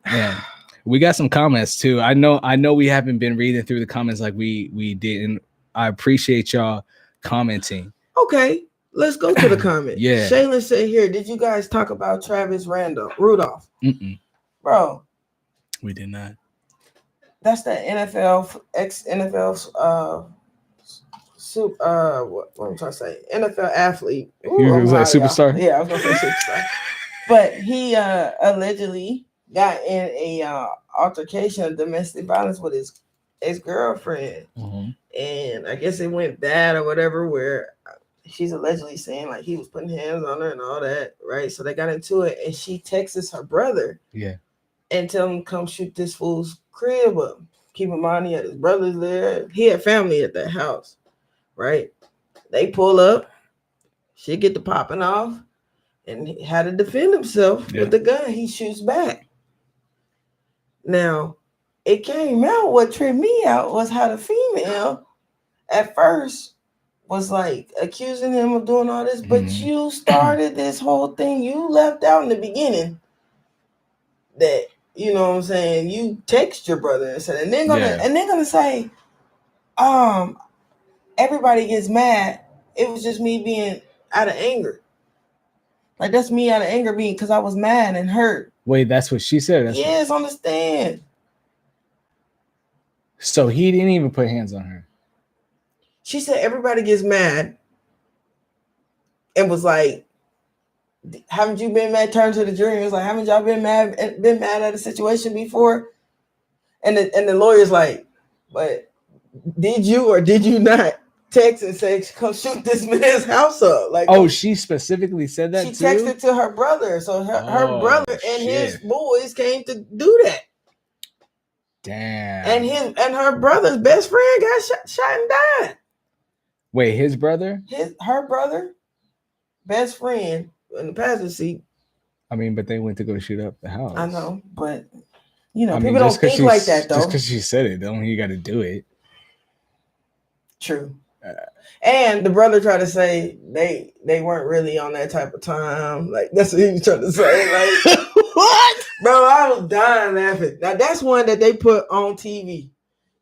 Yeah. We got some comments too. I know we haven't been reading through the comments like we did, and I appreciate y'all commenting. Okay, let's go to the comment. Yeah. Shaylin said here, did you guys talk about Travis Rudolph? Bro. We did not. That's the NFL ex-NFL what am I trying to say? NFL athlete. He was like superstar. Y'all. Yeah, I was gonna say superstar. But he allegedly got in a altercation of domestic violence with his ex-girlfriend. And I guess it went bad or whatever, where she's allegedly saying like he was putting hands on her and all that, right? So they got into it, and she texts her brother. Yeah. And tell him come shoot this fool's crib up. Keep in mind he had his brothers there. He had family at that house, right? They pull up. She get to popping off, and he had to defend himself with the gun. He shoots back. Now, it came out. What tripped me out was how the female, at first, was like accusing him of doing all this. But you started this whole thing. You left out in the beginning that. You know what I'm saying? You text your brother and said, and they're gonna say, everybody gets mad. It was just me being out of anger. Like that's me out of anger being because I was mad and hurt. Wait, that's what she said. Yes, understand. So he didn't even put hands on her. She said everybody gets mad, and was like, haven't you been mad? Turned to the jury and was like, haven't y'all been mad at a situation before? And the lawyer's like, but did you or did you not text and say, come shoot this man's house up? Like, she specifically said that. She texted to her brother, so her brother and his boys came to do that. Damn. And her brother's best friend got shot and died. Wait, his brother? Her brother, best friend. In the passenger seat. I mean, but they went to go shoot up the house. I know, but people don't think like that though. Just because she said it, don't mean you got to do it. True. And the brother tried to say they weren't really on that type of time. Like that's what he was trying to say. Like what? Bro, I was dying laughing. Now that's one that they put on TV.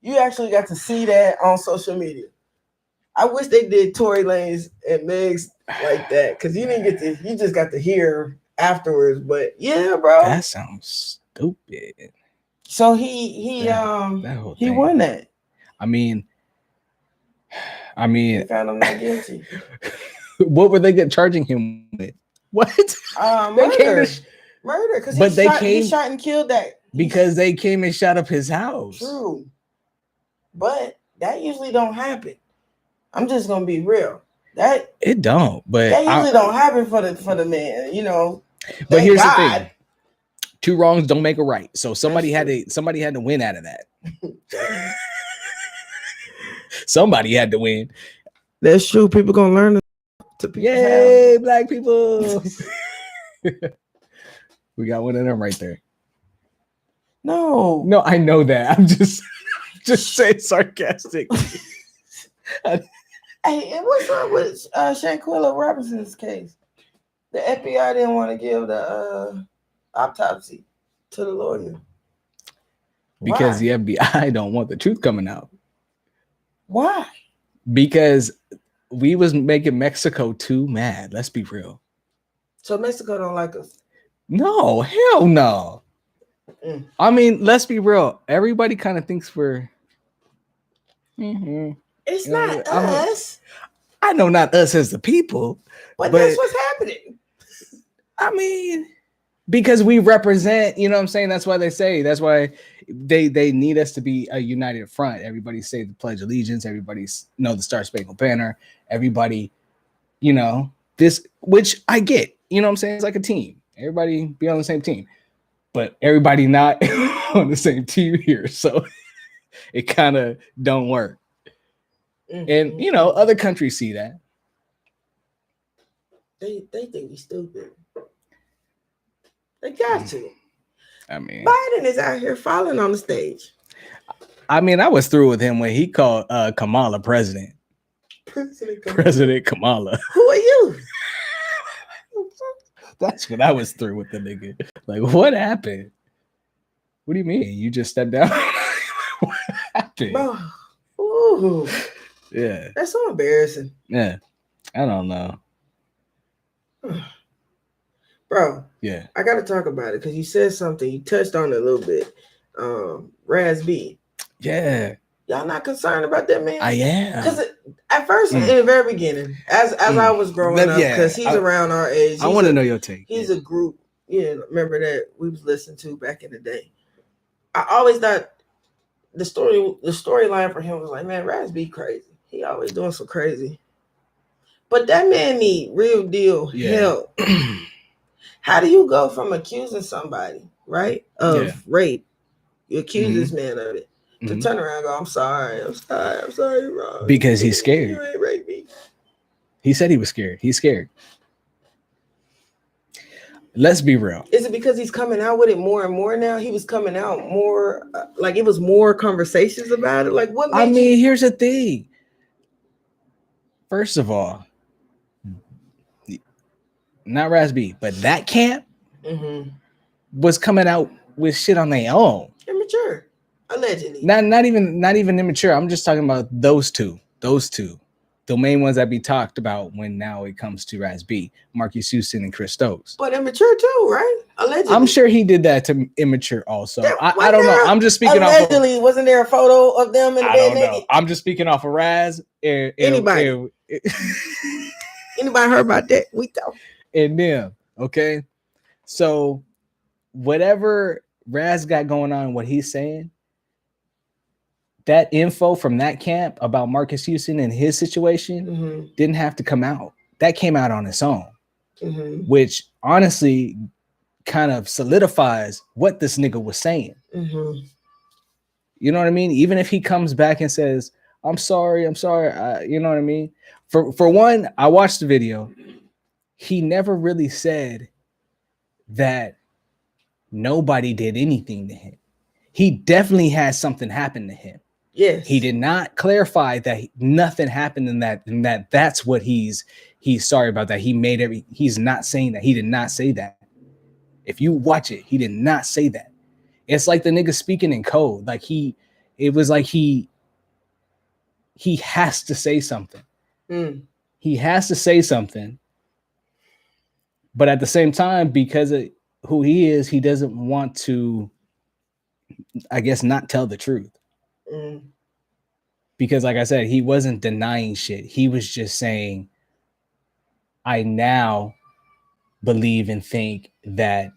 You actually got to see that on social media. I wish they did Tory Lanez and Meg's like that because you just got to hear afterwards. But yeah, bro, that sounds stupid. So he won that. I mean, they found him not guilty. What were they charging him with? What? Murder because he shot and killed that because they came and shot up his house. True, but that usually don't happen. I'm just gonna be real. That it don't, but that usually don't happen for the man, But here's the thing: 2 wrongs don't make a right. So somebody had to win out of that. Somebody had to win. That's true. People gonna learn to yay, black people. We got one of them right there. No, I know that. I'm just saying sarcastic. Hey, and what's up with Shanquella Robinson's case? The FBI didn't want to give the autopsy to the lawyer. Because the FBI don't want the truth coming out. Why? Because we was making Mexico too mad. Let's be real. So Mexico don't like us? No, hell no. I mean, let's be real. Everybody kind of thinks we're... It's not us. I know not us as the people. But that's what's happening. I mean, because we represent, you know what I'm saying? That's why they need us to be a united front. Everybody say the Pledge of Allegiance. Everybody know the Star Spangled Banner. Everybody, this, which I get. You know what I'm saying? It's like a team. Everybody be on the same team. But everybody not on the same team here. So it kind of don't work. And other countries see that. They think we stupid. They got to. I mean, Biden is out here falling on the stage. I mean, I was through with him when he called Kamala president. President Kamala. Who are you? That's what I was through with the nigga. Like, what happened? What do you mean? You just stepped down? What happened? Bro, ooh, Yeah. that's so embarrassing. Yeah. I don't know. Bro, Yeah. I gotta talk about it because you said something. You touched on it a little bit. Raz B. Yeah. Y'all not concerned about that man? I am. Because at first, in the very beginning, as I was growing up, because he's around our age. I want to know your take. He's a group, remember that we was listening to back in the day. I always thought the storyline for him was like, man, Raz B crazy. He always doing some crazy. But that man need real deal help. How do you go from accusing somebody, right, of rape? You accuse this man of it. To turn around and go, I'm sorry, bro. Because he's scared. You ain't raped me. He said he was scared. He's scared. Let's be real. Is it because he's coming out with it more and more now? He was coming out more, like it was more conversations about it. Like what made here's the thing. First of all, not Raz B, but that camp was coming out with shit on their own. Immature. Allegedly. Not even immature. I'm just talking about those two. The main ones that be talked about when now it comes to Raz B, Marcus Houston and Chris Stokes. But immature too, right? Allegedly. I'm sure he did that to immature also. I don't know. I'm just speaking allegedly, wasn't there a photo of them in the bed naked? I'm just speaking off of Raz. Anybody heard about that? We don't. And them, okay? So whatever Raz got going on, what he's saying, that info from that camp about Marcus Houston and his situation didn't have to come out. That came out on its own, which honestly kind of solidifies what this nigga was saying. You know what I mean? Even if he comes back and says, I'm sorry, you know what I mean? For one, I watched the video. He never really said that nobody did anything to him. He definitely had something happen to him. Yes. He did not clarify that nothing happened in that that's what he's sorry about, that he's not saying that. He did not say that. If you watch it, he did not say that. It's like the nigga speaking in code. Like it was like he has to say something. He has to say something. But at the same time, because of who he is, he doesn't want to, I guess, not tell the truth. Because like I said, he wasn't denying shit. He was just saying, I now believe and think that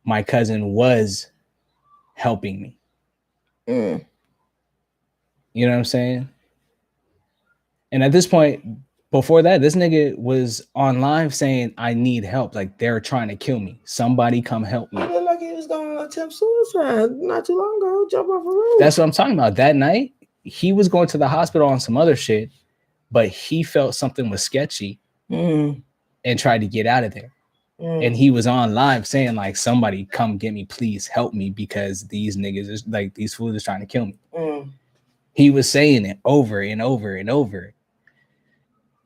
my cousin was helping me. You know what I'm saying? And at this point, before that, this nigga was on live saying, I need help. Like, they're trying to kill me. Somebody come help me. I looked like he was going to attempt suicide not too long ago. Jump off a roof. That's what I'm talking about. That night, he was going to the hospital on some other shit, but he felt something was sketchy and tried to get out of there. And he was on live saying, like, somebody come get me, please help me, because these niggas is like, these fools is trying to kill me. He was saying it over and over and over.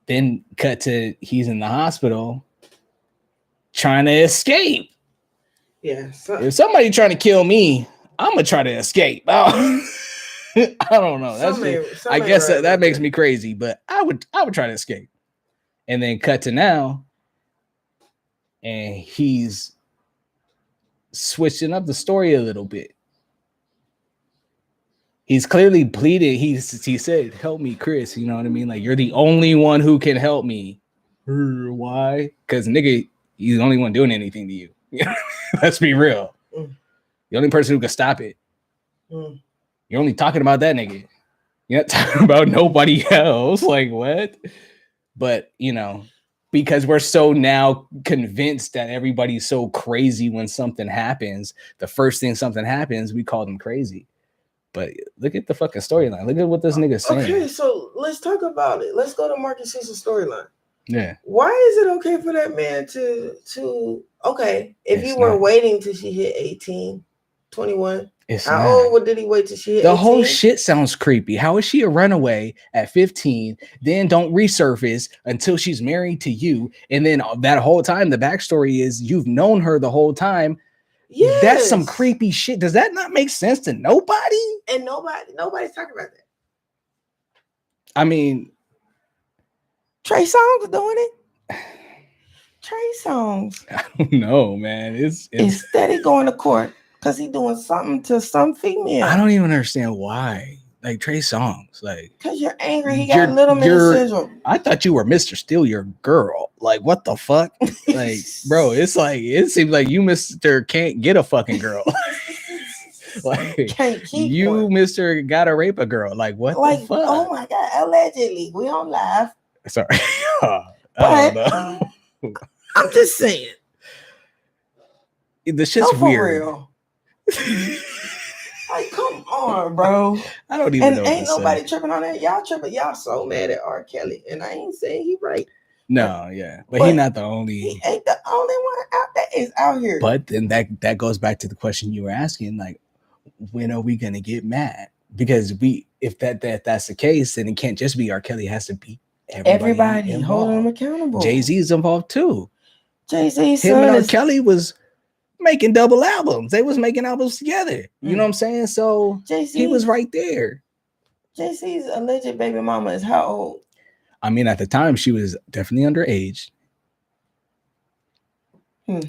Then cut to he's in the hospital trying to escape. Yeah. If somebody trying to kill me, I'm gonna try to escape. I don't know. I guess that makes me crazy, but I would try to escape. And then cut to now, and he's switching up the story a little bit. He's clearly pleaded. He said, help me, Chris. You know what I mean? Like, you're the only one who can help me. Why? Because nigga, he's the only one doing anything to you. Let's be real. The only person who can stop it. You're only talking about that nigga. You're not talking about nobody else. Like, what? But, you know, because we're so now convinced that everybody's so crazy when something happens, the first thing something happens, we call them crazy. But look at the fucking storyline. Look at what this nigga's saying. Okay, so let's talk about it. Let's go to Marcus Houston's storyline. Yeah. Why is it okay for that man to okay, if you were waiting till she hit 18, 21, It's How not. old did he wait till she hit The 18? whole shit sounds creepy. How is she a runaway at 15, then don't resurface until she's married to you? And then that whole time, the backstory is you've known her the whole time. Yes. That's some creepy shit. Does that not make sense to nobody? And nobody's talking about that. I mean, Trey Songz doing it. Trey Songz. I don't know, man. It's steady going to court because he doing something to some female. I don't even understand why. Like Trey Songz, like because you're angry. He got little man syndrome. I thought you were Mr. Steal Your Girl. Like, what the fuck? Like, bro, it's like it seems like you, Mr. Can't get a fucking girl. Like can't keep you, one. Mr. Gotta rape a girl. Like, what the fuck? Oh my god, allegedly. We don't laugh. Sorry. But I'm just saying. The shit's weird. Real. Like, come on, bro. I don't even know. And ain't nobody tripping on that. Y'all tripping. Y'all so mad at R. Kelly. And I ain't saying he right. No, yeah. But he's not the only. He ain't the only one out that is out here. But then that goes back to the question you were asking, like, when are we gonna get mad? Because if that's the case, then it can't just be R. Kelly. It has to be everybody holding him accountable. Jay-Z's involved too. Jay-Z's him and R. Kelly was making double albums. They was making albums together. You know what I'm saying? So he was right there. Jay-Z's alleged baby mama is how old? I mean, at the time, she was definitely underage. Yeah,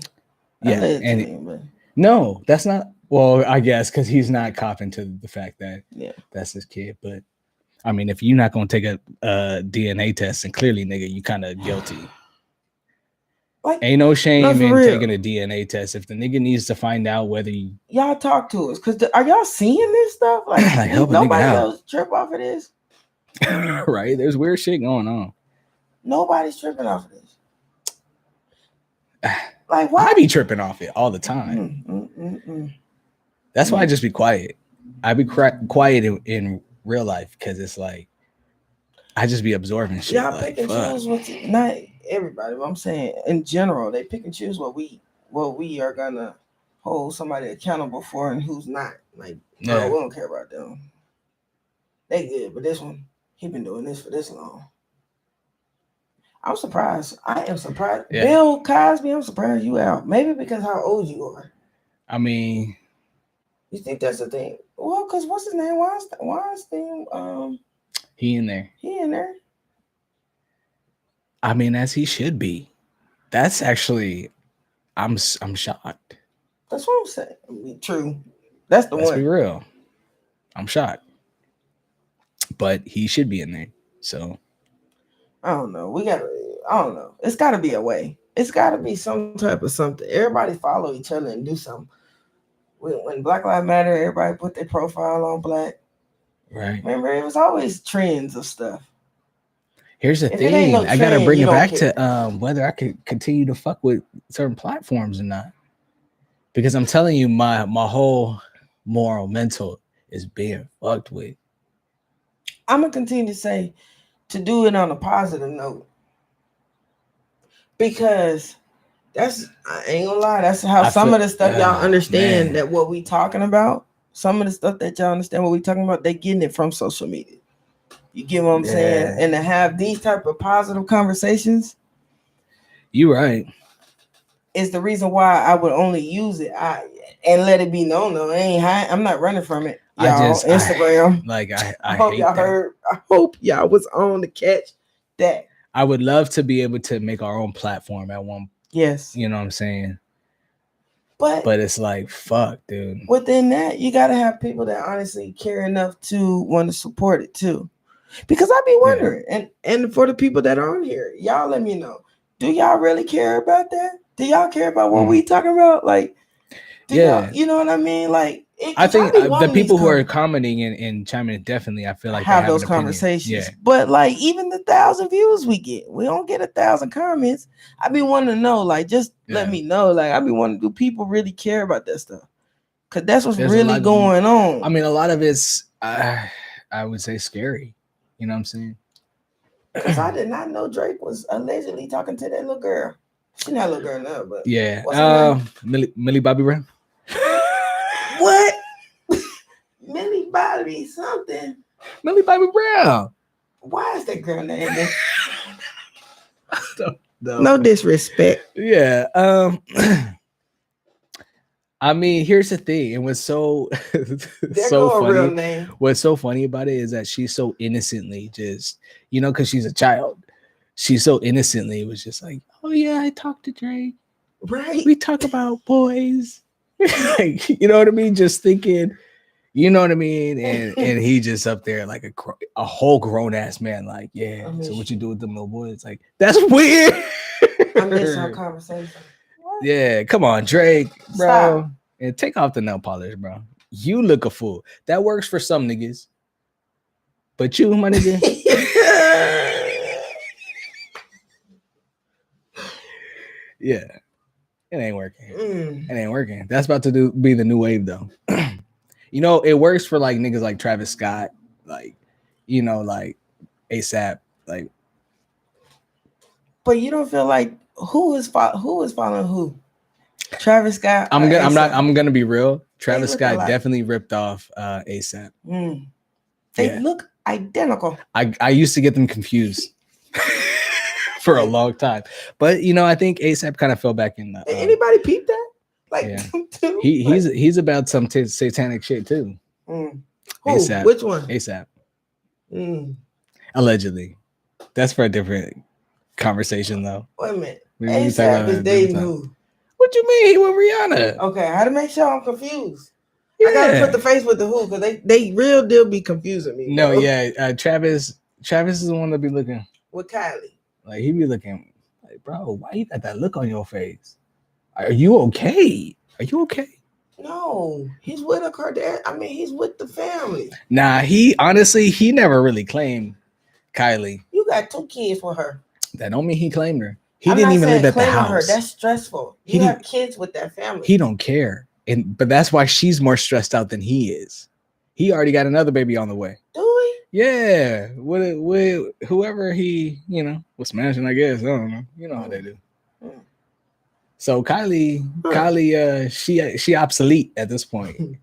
and no, that's not. Well, I guess because he's not copping to the fact that that's his kid. But I mean, if you're not gonna take a DNA test, and clearly, nigga, you kind of guilty. Like, ain't no shame in taking a DNA test. If the nigga needs to find out whether y'all talk to us, because are y'all seeing this stuff? Like nobody else trip off of this. Right? There's weird shit going on. Nobody's tripping off of this. Like, why? I be tripping off it all the time. That's why I just be quiet. I be quiet in real life because it's like I just be absorbing shit. Y'all pick and choose not everybody, but I'm saying in general, they pick and choose what we are gonna hold somebody accountable for and who's not. Like, no, we don't care about them. They good, but this one, he been doing this for this long. I'm surprised. I am surprised. Yeah. Bill Cosby, I'm surprised you out. Maybe because how old you are. I mean, you think that's the thing? Well, because what's his name? Weinstein. He in there. I mean, as he should be. That's actually, I'm shocked. That's what I'm saying. I mean, true. That's the one. Let's be real. I'm shocked. But he should be in there. So I don't know. I don't know. It's gotta be a way. It's gotta be some type of something. Everybody follow each other and do something. When Black Lives Matter, everybody put their profile on black. Right. Remember, it was always trends of stuff. Here's the thing. I gotta bring it back to whether I could continue to fuck with certain platforms or not. Because I'm telling you, my whole moral mental is being fucked with. I'm gonna continue to say to do it on a positive note. Because I ain't gonna lie, that's how some of the stuff y'all understand that what we talking about. Some of the stuff that y'all understand what we talking about, they getting it from social media. You get what I'm saying? And to have these type of positive conversations. You right. Is the reason why I would only use it. And let it be known though. I'm not running from it. Y'all, Instagram. I hope y'all heard. I hope y'all was on to catch that. I would love to be able to make our own platform at one. Yes. You know what I'm saying? But it's like, fuck, dude. Within that, you got to have people that honestly care enough to want to support it too. Because I be wondering, and for the people that are on here, y'all let me know. Do y'all really care about that? Do y'all care about what we talking about? Like, y'all, you know what I mean? Like, I think the people who are commenting and chiming in, definitely, I feel like have those conversations. Yeah. But like, even the 1,000 views we get, we don't get 1,000 comments. I be wanting to know, like, just let me know. Like, I be wanting, do people really care about that stuff? Because that's what's really going on. I mean, a lot of it's, I would say, scary. You know what I'm saying? Because I did not know Drake was allegedly talking to that little girl. She's not a little girl now, but Millie Bobby Brown. What? Bobby something. Millie Bobby Brown. Why is that girl name there? No. No disrespect. Yeah. I mean, here's the thing. And what's so funny. Real name. What's so funny about it is that she's so innocently just, because she's a child. She so innocently was just like, oh yeah, I talked to Drake. Right. We talk about boys. Like, you know what I mean? Just thinking, you know what I mean? And he just up there like a whole grown ass man, like, yeah. So what you do with them little boys? Like, that's weird. I missed our conversation. What? Yeah, come on, Drake, bro. Stop. And take off the nail polish, bro. You look a fool. That works for some niggas. But you, my nigga. Yeah. It ain't working. It ain't working. That's about to be the new wave, though. It works for like niggas like Travis Scott, like, like ASAP, like. But you don't feel like who is following who? Travis Scott. I'm gonna be real. Travis Scott definitely ripped off ASAP. They look identical. I used to get them confused for a long time, but I think ASAP kind of fell back in. Anybody peep that? Like, yeah. he's about some satanic shit too. Who? ASAP. Which one? ASAP. Allegedly. That's for a different conversation, though. Wait a minute. ASAP is dating who? What you mean? He with Rihanna. Okay, I had to make sure I'm confused. Yeah. I gotta put the face with the who, because they real deal be confusing me. No, bro. Yeah. Travis is the one that be looking with Kylie. Like, he be looking like, bro, why you got that look on your face? Are you okay? Are you okay? No, he's with a Kardashian. I mean, he's with the family. Nah, he never really claimed Kylie. You got 2 kids with her. That don't mean he claimed her. He didn't even live at the house. Her. That's stressful. You have kids with that family. He don't care. But that's why she's more stressed out than he is. He already got another baby on the way. Do he? Yeah. With whoever he, was smashing, I guess. I don't know. You know how they do. So Kylie, she obsolete at this point.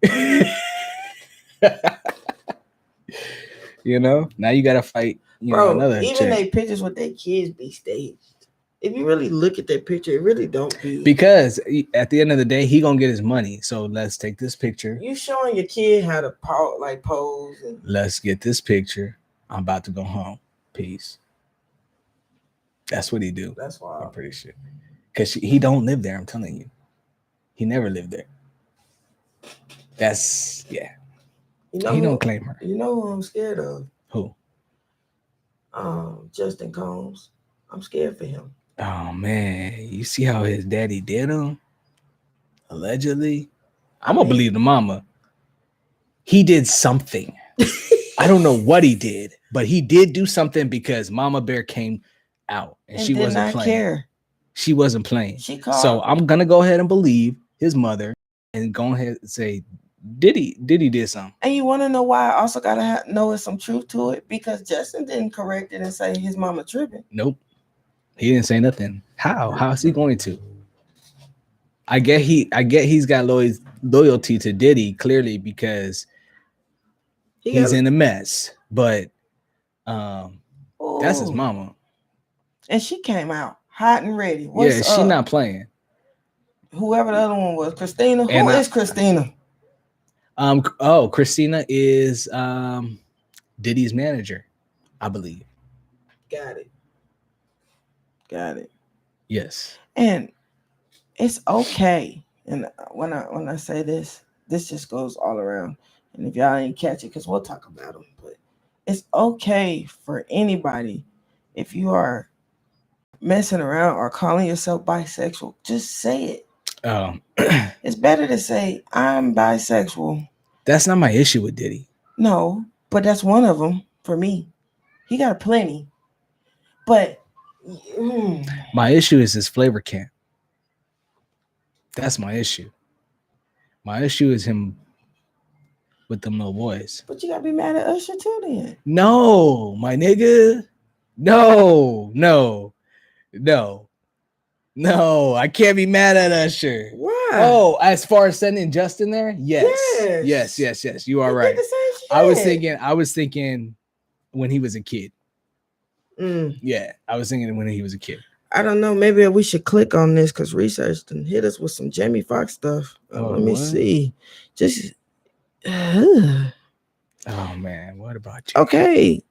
Now you gotta fight. Bro, another even chick. they pictures with their kids be staged. If you really look at that picture, it really don't be. Because at the end of the day, he gonna get his money. So let's take this picture. You showing your kid how to pose. Let's get this picture. I'm about to go home. Peace. That's what he do. That's why I'm pretty sure. Because he don't live there. I'm telling you, he never lived there. That's he don't claim her. You know who I'm scared of? Who? Justin Combs. I'm scared for him. Oh man, you see how his daddy did him? Allegedly, I'm gonna believe the mama. He did something. I don't know what he did, but he did do something because Mama Bear came out and she wasn't playing. Care. She wasn't playing. So I'm gonna go ahead and believe his mother and go ahead and say, Diddy did something. And you want to know why? I also gotta know it's some truth to it, because Justin didn't correct it and say his mama tripping. Nope, he didn't say nothing. How is he going to? I get he's got loyalty to Diddy clearly because he's in a mess, but that's his mama, and she came out hot and ready. She's not playing. Whoever the other one was, Christina. Who is Christina? Christina is Diddy's manager, I believe. Got it. Yes. And it's okay. And when I say this just goes all around. And if y'all ain't catch it, because we'll talk about them, but it's okay for anybody, if you are messing around or calling yourself bisexual, just say it. It's better to say I'm bisexual. That's not my issue with Diddy. No, but that's one of them for me. He got plenty. But my issue is his flavor camp. That's my issue. My issue is him with them little boys. But you gotta be mad at Usher too then. No, my nigga. No. I can't be mad at Usher. Why? Oh, as far as sending Justin there? Yes. You are right. I was thinking when he was a kid. Mm. Yeah, I was thinking when he was a kid. I don't know. Maybe we should click on this because research done hit us with some Jamie Foxx stuff. Let me see. Just oh man, what about you? Okay,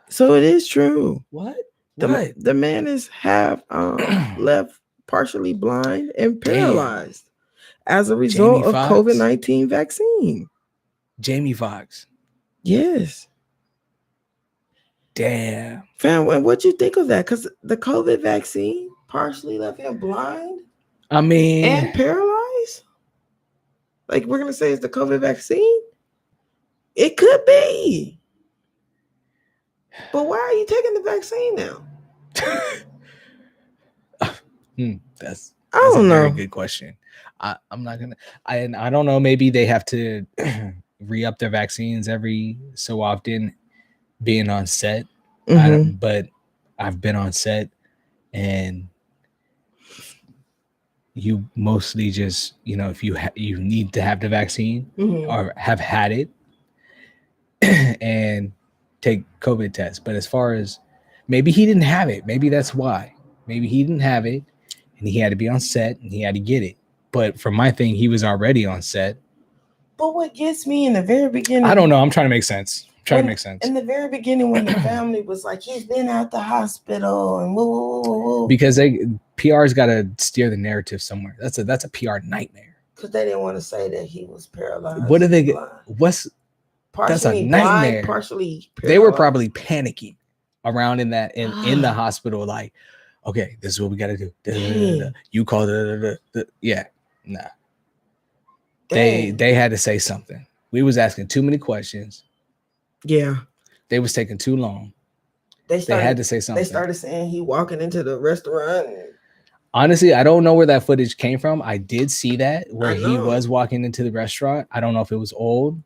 so it is true. What? The man is half left, partially blind, and paralyzed as a result of COVID-19 vaccine. Jamie Foxx. Yes. Damn. Fam, what you think of that? Because the COVID vaccine partially left him blind. I mean, and paralyzed. Like we're gonna say it's the COVID vaccine. It could be. But why are you taking the vaccine now? That's I don't a know. very good question. I'm not gonna. I don't know. Maybe they have to re-up their vaccines every so often, being on set. But I've been on set, and you mostly just if you need to have the vaccine or have had it, and take COVID tests. But as far as maybe he didn't have it, maybe that's why. Maybe he didn't have it, and he had to be on set, and he had to get it. But for my thing, he was already on set. But what gets me in the very beginning, I don't know. I'm trying to make sense. In the very beginning, when the family was like, he's been out the hospital and woo. Because PR's got to steer the narrative somewhere. That's a PR nightmare. Because they didn't want to say that he was paralyzed. What do they get? What's partially that's a nightmare. Blind, partially paralyzed. They were probably panicking around in in the hospital, like, okay, this is what we got to do. You call yeah, nah. They had to say something. We was asking too many questions. Yeah, they was taking too long. They had to say something. They started saying he walking into the restaurant. Honestly, I don't know where that footage came from. I did see that where he was walking into the restaurant. I don't know if it was old.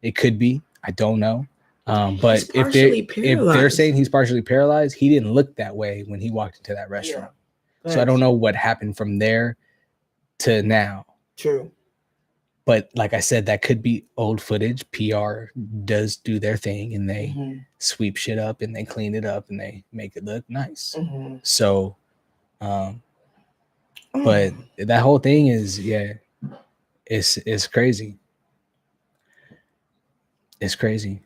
It could be. I don't know. But if they're saying he's partially paralyzed, he didn't look that way when he walked into that restaurant. Yeah. So I don't know what happened from there to now. True. But like I said, that could be old footage. PR does do their thing, and they sweep shit up, and they clean it up, and they make it look nice. So, but that whole thing is, it's crazy. It's crazy.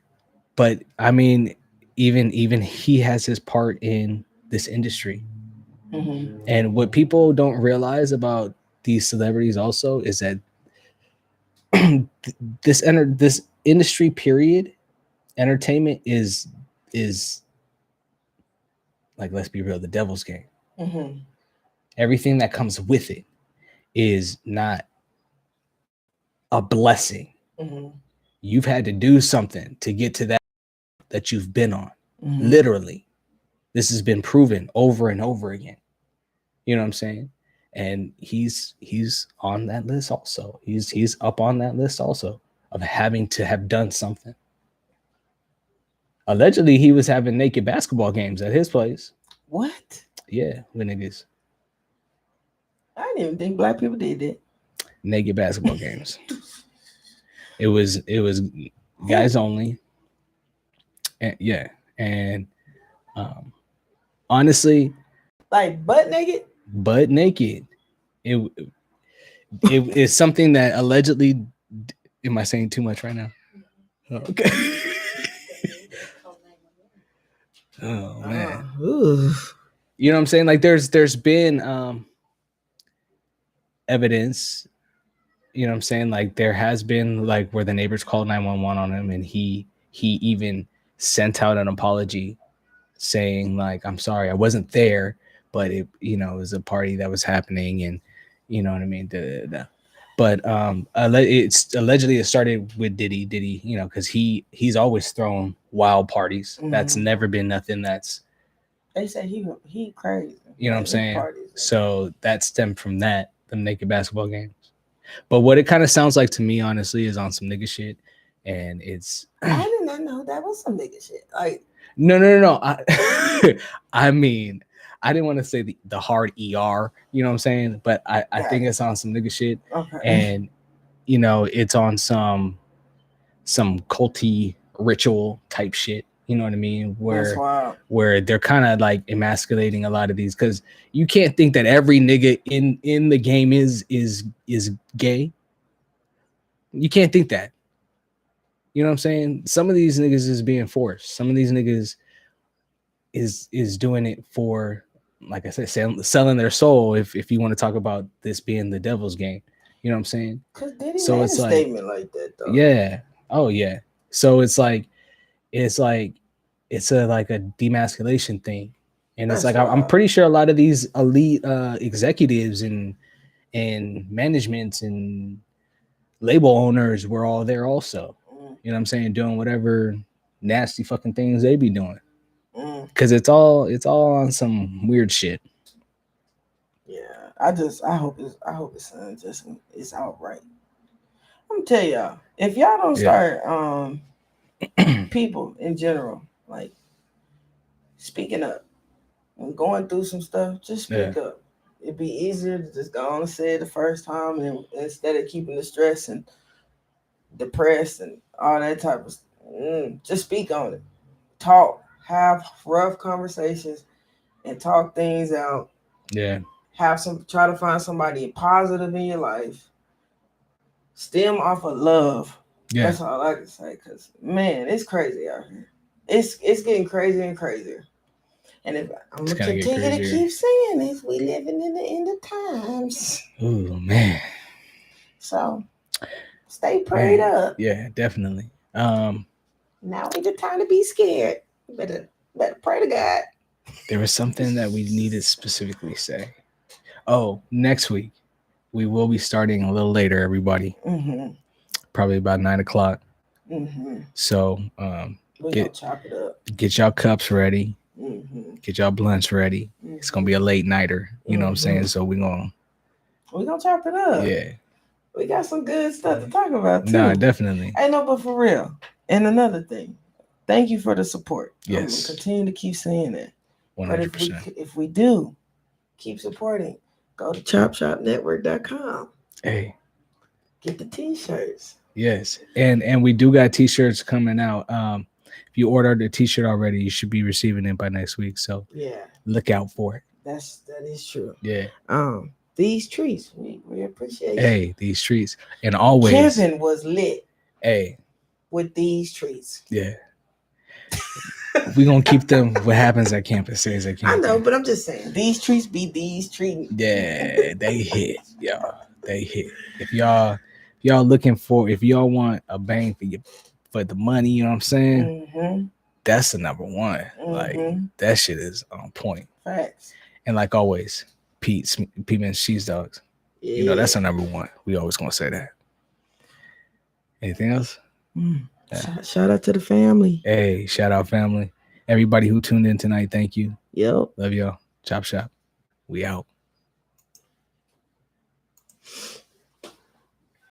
But I mean, even he has his part in this industry. And what people don't realize about these celebrities also is that this industry period, entertainment is like, let's be real, the devil's game. Everything that comes with it is not a blessing. You've had to do something to get to that you've been on. Literally, this has been proven over and over again. You know what I'm saying? And he's on that list also. He's up on that list also of having to have done something. Allegedly, he was having naked basketball games at his place. What? Yeah, with niggas. I didn't even think black people did that. Naked basketball games. It was guys only. And yeah, and honestly, like butt naked. It is something that allegedly. Am I saying too much right now? Oh, okay. Oh man. You know what I'm saying? Like there's been evidence. You know what I'm saying? Like there has been like where the neighbors called 911 on him, and he even sent out an apology saying like, I'm sorry, I wasn't there, but it was a party that was happening, and you know what I mean. But it's allegedly it started with Diddy, because he's always thrown wild parties. That's never been nothing that's. They say he crazy. You know what I'm saying? So that stemmed from the naked basketball games. But what it kind of sounds like to me, honestly, is on some nigga shit, and it's. I did not know that was some nigga shit. Like. No. I mean, I didn't want to say the hard ER, you know what I'm saying? But I think it's on some nigga shit. Okay. And, it's on some some culty ritual type shit. You know what I mean? That's wild. Where they're kind of like emasculating a lot of these, because you can't think that every nigga in the game is gay. You can't think that. You know what I'm saying? Some of these niggas is being forced. Some of these niggas is doing it for, like I said, selling their soul. If you want to talk about this being the devil's game, you know what I'm saying? Cause Diddy So made it's a like statement like that though. Yeah. Oh yeah. So it's like it's a like a demasculation thing, and it's That's like I'm wild. pretty sure a lot of these elite executives and managements and label owners were all there also. You know what I'm saying? Doing whatever nasty fucking things they be doing. Cause it's all on some weird shit. Yeah, I hope it's just it's outright. I'm gonna tell y'all, if y'all don't start people in general, like speaking up and going through some stuff, just speak up. It'd be easier to just go on and say it the first time, and instead of keeping the stress and depressed and all that type of stuff, just speak on it. Talk, have rough conversations, and talk things out. Yeah. Try to find somebody positive in your life. Stem off of love. Yeah. That's all I can say. Cause man, it's crazy out here. It's getting crazier and crazier. And if I'm gonna continue to keep saying this, we living in the end of times. Oh man. So stay prayed up. Yeah, definitely. Now ain't the time to be scared. Better pray to God. There was something that we needed to specifically say. Oh, next week we will be starting a little later, everybody. Probably about 9:00. So we're gonna chop it up. Get y'all cups ready. Get y'all blunts ready. It's gonna be a late nighter. You know what I'm saying? So we're gonna chop it up. Yeah. We got some good stuff to talk about too. Nah, definitely. I know, but for real. And another thing, thank you for the support. Yes. I'm gonna continue to keep saying that. 100%. But if we do keep supporting, go to ChopShopNetwork.com. Hey. Get the t-shirts. Yes. And we do got t-shirts coming out. If you ordered the t-shirt already, you should be receiving it by next week. So yeah, look out for it. That is true. Yeah. These treats, we appreciate. Hey, these treats. And always Kevin was lit. Hey. With these treats. Yeah. We're gonna keep them. What happens at campus stays at campus. I know, but I'm just saying these treats be these treats. Yeah, they hit, y'all. They hit. If y'all looking for, if y'all want a bang for the money, you know what I'm saying? That's the number one. Like that shit is on point. Facts. And like always, Peteman's cheese dogs. Yeah. You know that's our number one. We always gonna say that. Anything else? Shout out to the family. Hey, shout out family. Everybody who tuned in tonight, thank you. Yep. Love y'all. Chop Shop. We out.